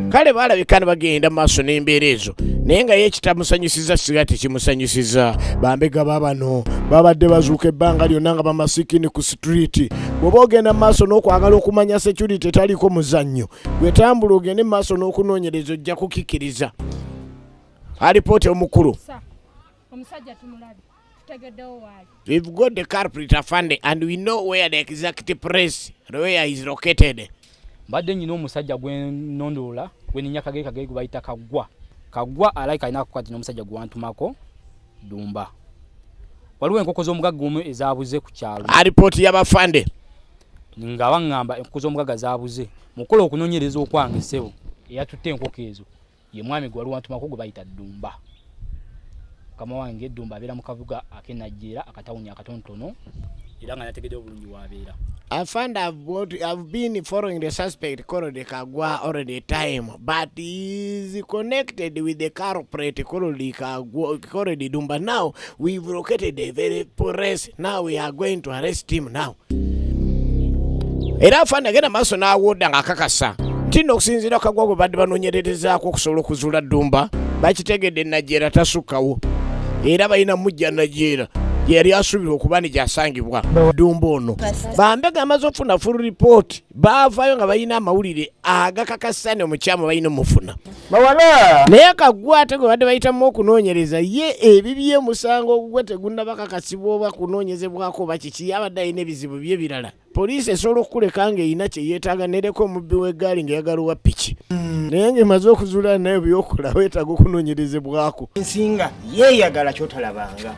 Kale baalabika ne bagenda maaso n'embeera ezo naye nga ye kitamusanyusiza siga tekimusanyusiza. Bambega baabano babadde bazuuka ebbanga lyonna nga bamasikini ku street. Bw'oba ogenda mu maaso n'okwagala okumanya security taliiko muzannyo. Bw'etambula ogende mu maaso n'okunoonyereza ojja kukikkiriza. Alipoota omukulu. Omusajja tumulabe tutegeddewo waali. We've got the culprit afande and we know where the exact place where is located. Badde nyina omusajja gwe nondoola gwe ninyakagere gwe bayita Kaggwa alaika alina kukwata n'omusajja gwe wantumako Dumba. Waliwo enkoko z'omugagga omu ezaabuze ku kyalo. Report y'abafande. Nga baŋŋamba enkoko z'omugagga zaabuze. Mukola okunoonyereza okwange ssebo eyatutte enkoko ezo ye mwami gwe wali wantumako gwe bayita Ddumba. Mukama wange Ddumba abeera mu kabuga akenajjera akatawunya akatontono era nga nategedde obulungi wabeera. I find I've been following the suspect Korode Kagwa already time, but he is connected with the culprit Korode Ddumba. Now we've located a very police. Now we are going to arrest him now. Era fanda gena maso na woda ngakakasa. Ntino kusinzira Kagwa go badde banonyererezaako okusobola okuzuula Ddumba. Bakitegedde Najjera tasukawo. Era bayina mujja Najjera. Yeri asubira okubani gyasangibwa Ddumba ono. Bambega amaze ofuna full report. Baavayo nga bayina amawulire agakakasane omukyamu bayina omufuna. Bawala! Naye Kagwa ate gwe badde bayitamu okunoonyereza ye ebibye musango ogugwe tegunnaba kakasibwa oba kunoonyezebwako oba kiki abadde alina ebizibu bye birala. Poliisi esobola okukuleka ng'erina kye yeetaaga nereko omubbi w'eggaali ng'eyagala owa piki. Naye ng'emaze okuzuula naye byokola weetaaga okunoonyerezebwako. Nsinga yeeyagala kyotalabanga.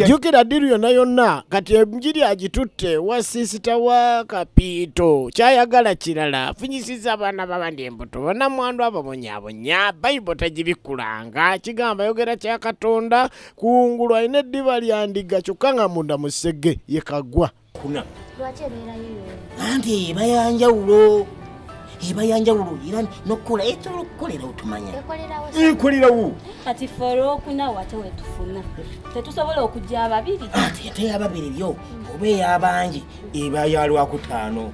Jjukira ddiru yonna yonna kati enjiri agitutte wa sisita wa Kapiito kyayagala kirala afunyisiza abaana b'abandi embuto bannamwandu ababonyaabonya Bayibuli tagibikulanga kigamba yogera kya Katonda kungulu alina eddiba lya ndiga kyokka nga munda mu ssege ye Kagwa. Kuna Lwaki ebeera yiyo? Anti bayanjawulo. Ibayanjawulo era nokola etolo kolera otumanya. Ekolerawo. Kati foro kuna wate wetufuna. Tetusobola okujja ababiri. Ate yate ababiri byo obe yabangi eba yalwa kutaano.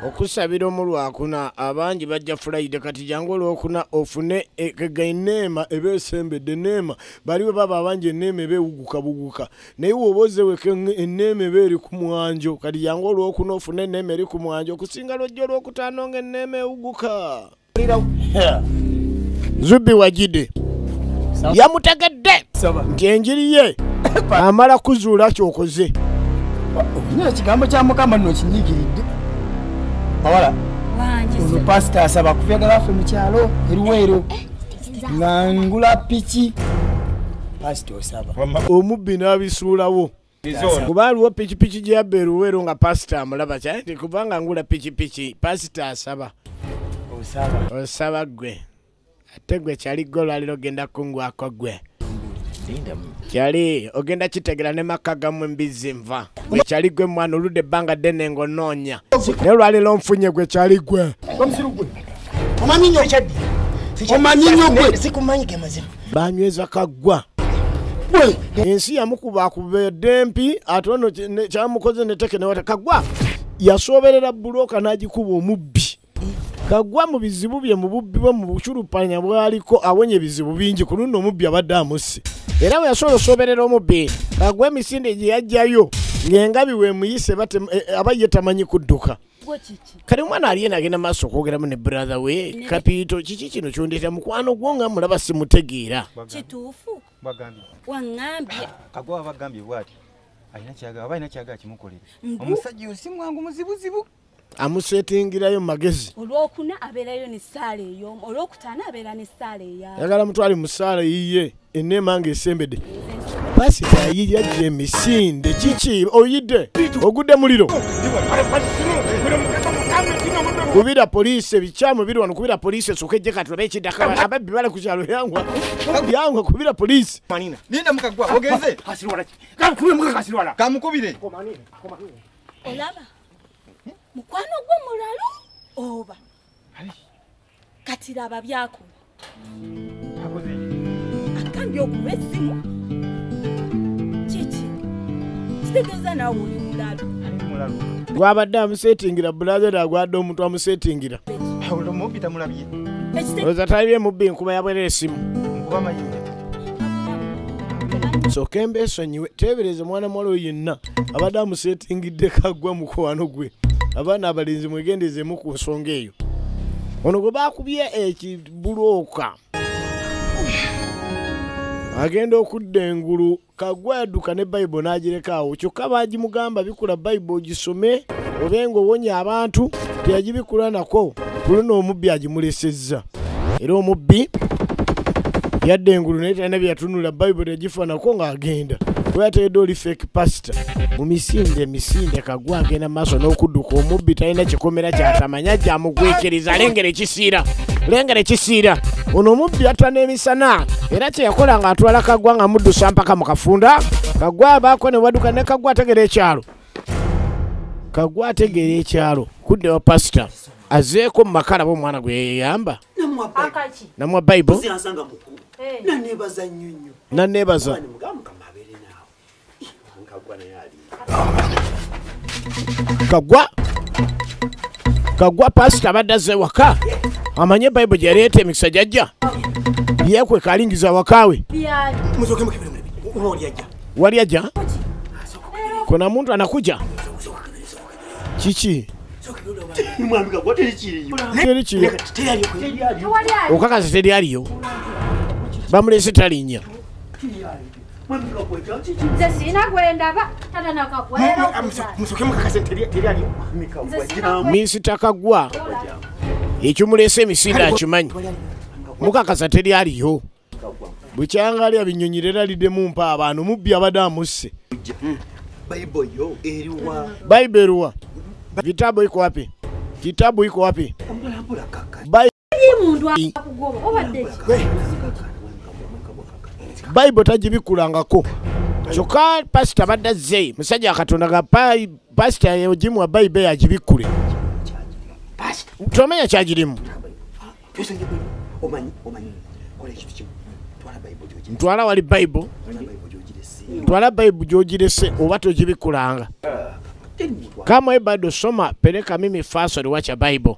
Okusabira omulwakuna abangi bajja Friday kati jangu olwokuna ofune egainema ebesembedde neema baliwe baba abangi enneema ebewuguka buguka naye woboze weke enneema eri ku mwanjo kati jangu olwokuna ofune enneema eri ku mwanjo okusinga lwojjo olwokutaano ng'enneema ewuguka. Zubi Wajide yamutegedde nti enjiri ye amala kuzuula kyokoze. Ekigambo kya Mukama nno kinyiikiridde. Bawala ono pasita asaba kuvegala ffe mu kyalo eruweero nga ngula piki pasita osaba omubbi n'abisuulawo kuba aliwo pikipiki gyeyabba eruweero nga pasita amulaba kyati kubanga ngula pikipiki pasita asaba osaba gwe ate gwe kyali gwe olwaliro ogenda kungwako gwe kyali ogenda kitegera ne maka gamu embizi nva gwe kyali gwe mwana oludde ebbanga ddene ng'onoonya naye olwaliro nfunye gwe kyali gwe Omanyi gwe sikumanyi ge mazima. Banyweza Kagwa ensi yamukuba akubedde mpi ate ono kyamukoze neteke newata Kagwa yasoberera buloka n'agikuba omubbi. Kagwa mu bizibu bye mu bubbi bwe mu buculupanya bwaliko awonye bizibu bingi ku luno omubbi abadde amusse. Era we yasobola osoberera omubbi Kagwa emisinde gye yajjayo ng'engabi we muyise aba ye tamanyi kudduka. Kati omwana aliena agenda maaso okwogeramu ne brother we Kapiito kiki kino kyondeeta mukwano gwo nga mulaba simutegeera. Kituufu bagambye waŋŋambye Kagwa bagambye bw'ati alina kyagala kimukolera omusajja oyo si mwangu muzibuzibu amusetingirayo mu magezi. Olwokuna abeerayo n'essaala eyo olwokutaano abeera n'essaala eya yagala mutwale mu ssaala yiye enneema ng'esembedde pasita yayirya gye emisinde kiki oyidde ogudde muliro kubira poliisi ebikyamu biri wano kubira poliisi esooka ejje kati oba ekiddaka ababbi bale ku kyalo yangwa kubira poliisi linda mukagwa ogenze kamukubire olaba mukwano gwo mulalu oba kati laba byakola akambye okuba essimu kiki kitegeeza naawe oli mulalu gwabadde amusetingira bulazer agwadde omuntu amusetingira omubbi tamulabye oza talibye mubbi nkuba yabwerera essimu nkuba mayinja soka embeesonyiwe teebereze mwana muwala oyo yenna abadde amusetingidde Kagwa mukwano gwe abaana abalinzi mwegendezeemu ku nsonga eyo ono gwe baakubye ekibulooka agenda okudda engulu Kagwa yadduka ne Bayibuli n'agireka awo kyokka baagimugamba bikula Bayibuli ogisome obenga owonya abantu teyagibikula nako kuluno omubbi agimulesezza era omubbi yadda engulu naye talina bye yatunula Bayibuli yagifanako ng'agenda we yategedde oli fake pastor mu misinde Kagwa agenda maaso n'okudduka omubbi talina kikomera kyatamanya gyamugwekeriza alengera ekisiira lengera ekisiira ono omubbi atwa n'emisana era kyeyakola nga atwala Kaggwa nga muddusa mpaka mu kafunda. Kaggwa abaako ne waduka ne Kaggwa ategera ekyalo. Kaggwa ategera ekyalo kuddewa pasita azeeko mu makala b'omwana gwe yeyamba namwa Bible nanneebaza Kaggwa pasita abadde azze waka amanye Bible gye yaleeta emikisa gyajja yeekweka alingiza wakaawe wali ajja kuna muntu anakuja kiki okakazi teryaliyo bamulese talinnya Minisita Kaggwa ekimulese emisinde akimanyi mukakasa teryaliyo bukyangalya binyonyirera liddemu mpa abantu mubbi abadde amusse Bible eruwa vitabu iko wapi? Kitabu iko wapi? Bible tajibikulangako kyokka pasita badde azze musajja akatonda ga pasita ogimu wa Bible yagibikule tomenya kyagirimu ntwala wali Bible ntwala Bible gyogirese oba togibikulanga kama bado soma peleka mimi faso liwacha Bible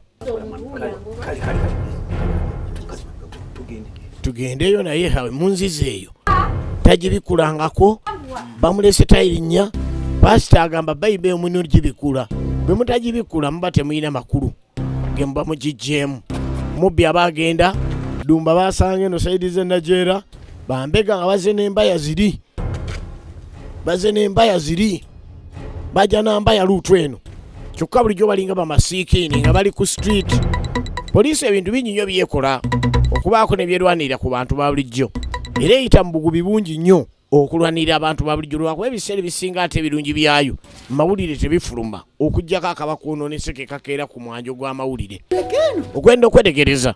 tugendeyo naye hawe munzizeeyo tagibikulangako bamulese tayirinnya pasita agamba Bible omuni ogibikula bwe mutagibikula muba temuyina makulu ge muba mugijjeemu mubbi abagenda Dumba basanga eno saidi ze Najera bambega nga baze n'embaya ziri baja namba ya lutu eno kyokka bulijjo balinga bamasiikini nga bali ku street. Poliisi ebintu bingi nnyo byekola okubaako ne byerwanirira ku bantu ba bulijjo era eyita mu bugubi bungi nnyo okulwanirira abantu ba bulijjo lwakuba ebiseera ebisinga ate ebirungi byayo mawulire tebifuluma okuggyako akabakwonoonese kakeera ku mwanjo gw'amawulire ogwenda okwetegereza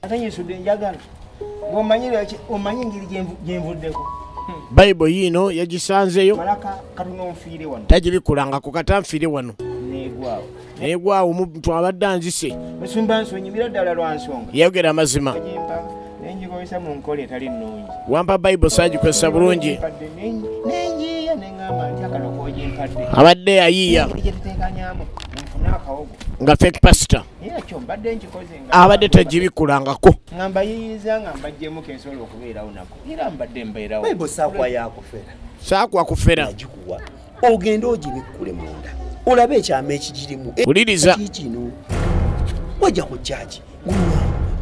Bible yino yagisanzeyo tagibikulangako kata nfiire wano negwawo omuntu abadde anzise yayogera amazima wampa Bible saagikozesa bulungi abadde yayiiya nga fake pastor abadde tagibikulangako saakwa ogenda ogibikule munda olabe ekyama ekigirimu uliriza kino wajja ku chachi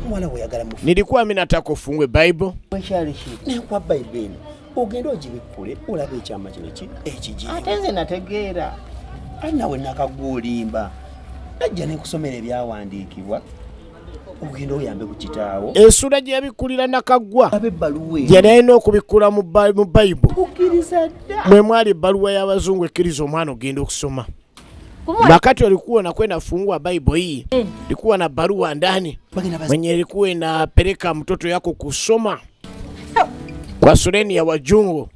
mwala weyagala mu nilikuwa mimi nataka ufungwe Bible nekwa Bible ogenda ogibikule olabe ekyama kino ekigirimu ate nze nategeera nawe nakagulimba najja nekusomera ebyawandiikibwa ogenda oyambe ku kitaawo ensula gye yabikulira Nakaggwa yali alina okubikula mu Bible mwe mwali ebbaluwa y'abazungu ekkiriza omwana ogenda okusoma. Wakati walikuwa nakwenda fungua Bible hii ilikuwa na barua ndani mwenye ilikuwa inapeleka mtoto yako kusoma kwa shuleni ya wajungu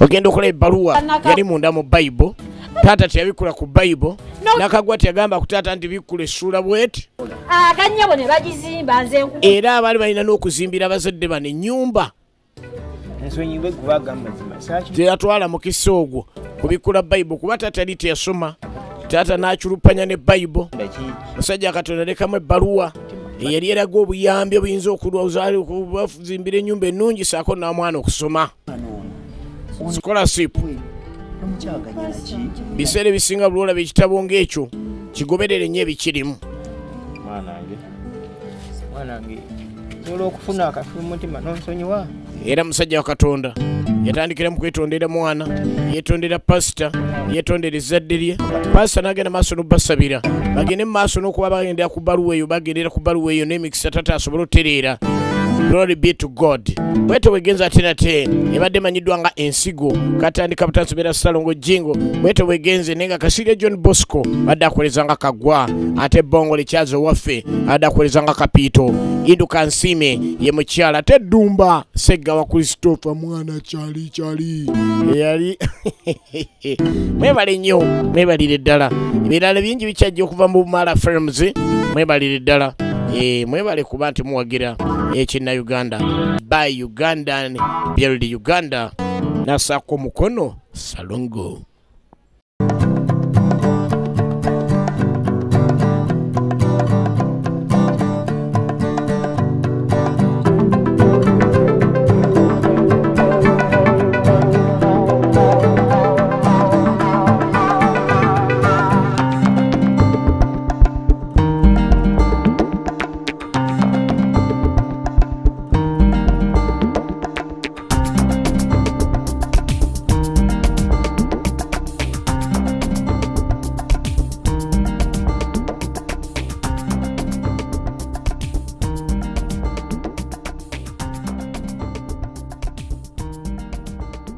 ogenda okola barua yali munda mu Bible tata tiyabikula ku Bible Nakaggwa tiyagamba kutata nti bikule sura bweti kanyabo ne bagizimba nze era abali balina n'okuzimbira abazadde bano ennyumba ensonyiwe kubagamba zimasaaki teyatwala mukisa ogwo kubikula Bible kuba tata ali teyasoma tata n'achulupanya ne Bible musajja Katonda lekamu ebbaluwa eyali eraga obuyambi obuyinza okulwazaali okubazimbira ennyumba ennungi saako n'omwana okusoma scholarship biseera ebisinga buli olaba ekitabo ng'ekyo kigoberere nnyo ebikirimu mwanange nsobola okufuna akafu mutima n'onsonyiwa era musajja wa Katonda yatandikira mu kwetondera mwana yetondera pasita yetondera ezzadde lye pasita n'agenda maaso n'obbasabira bagende mu maaso n'okuba bagendera ku bbaluwa eyo bagendera ku bbaluwa eyo n'emikisa tata asobole otereera Glory be to God. Bweto wegenza ate nate ebadde manyiddwa nga ensigo katandika butansobera Salongo Jingo. Bweto wegenze nenga Kasirye John Bosco badde akoleza nga Kagwa ate Bongo Likyazo waffe adde akoleza nga Kapito. Induka Nsime ye mukyala ate Dumba Segga wa Christopher mwana chali yali mwebale nnyo mwebalire ddala ebirala bingi bikyajja okuva mu Mara Films mwebalire ddala mwebale kuba nti muwagira ekina Uganda by Ugandan build Uganda nasako mukono Salongo.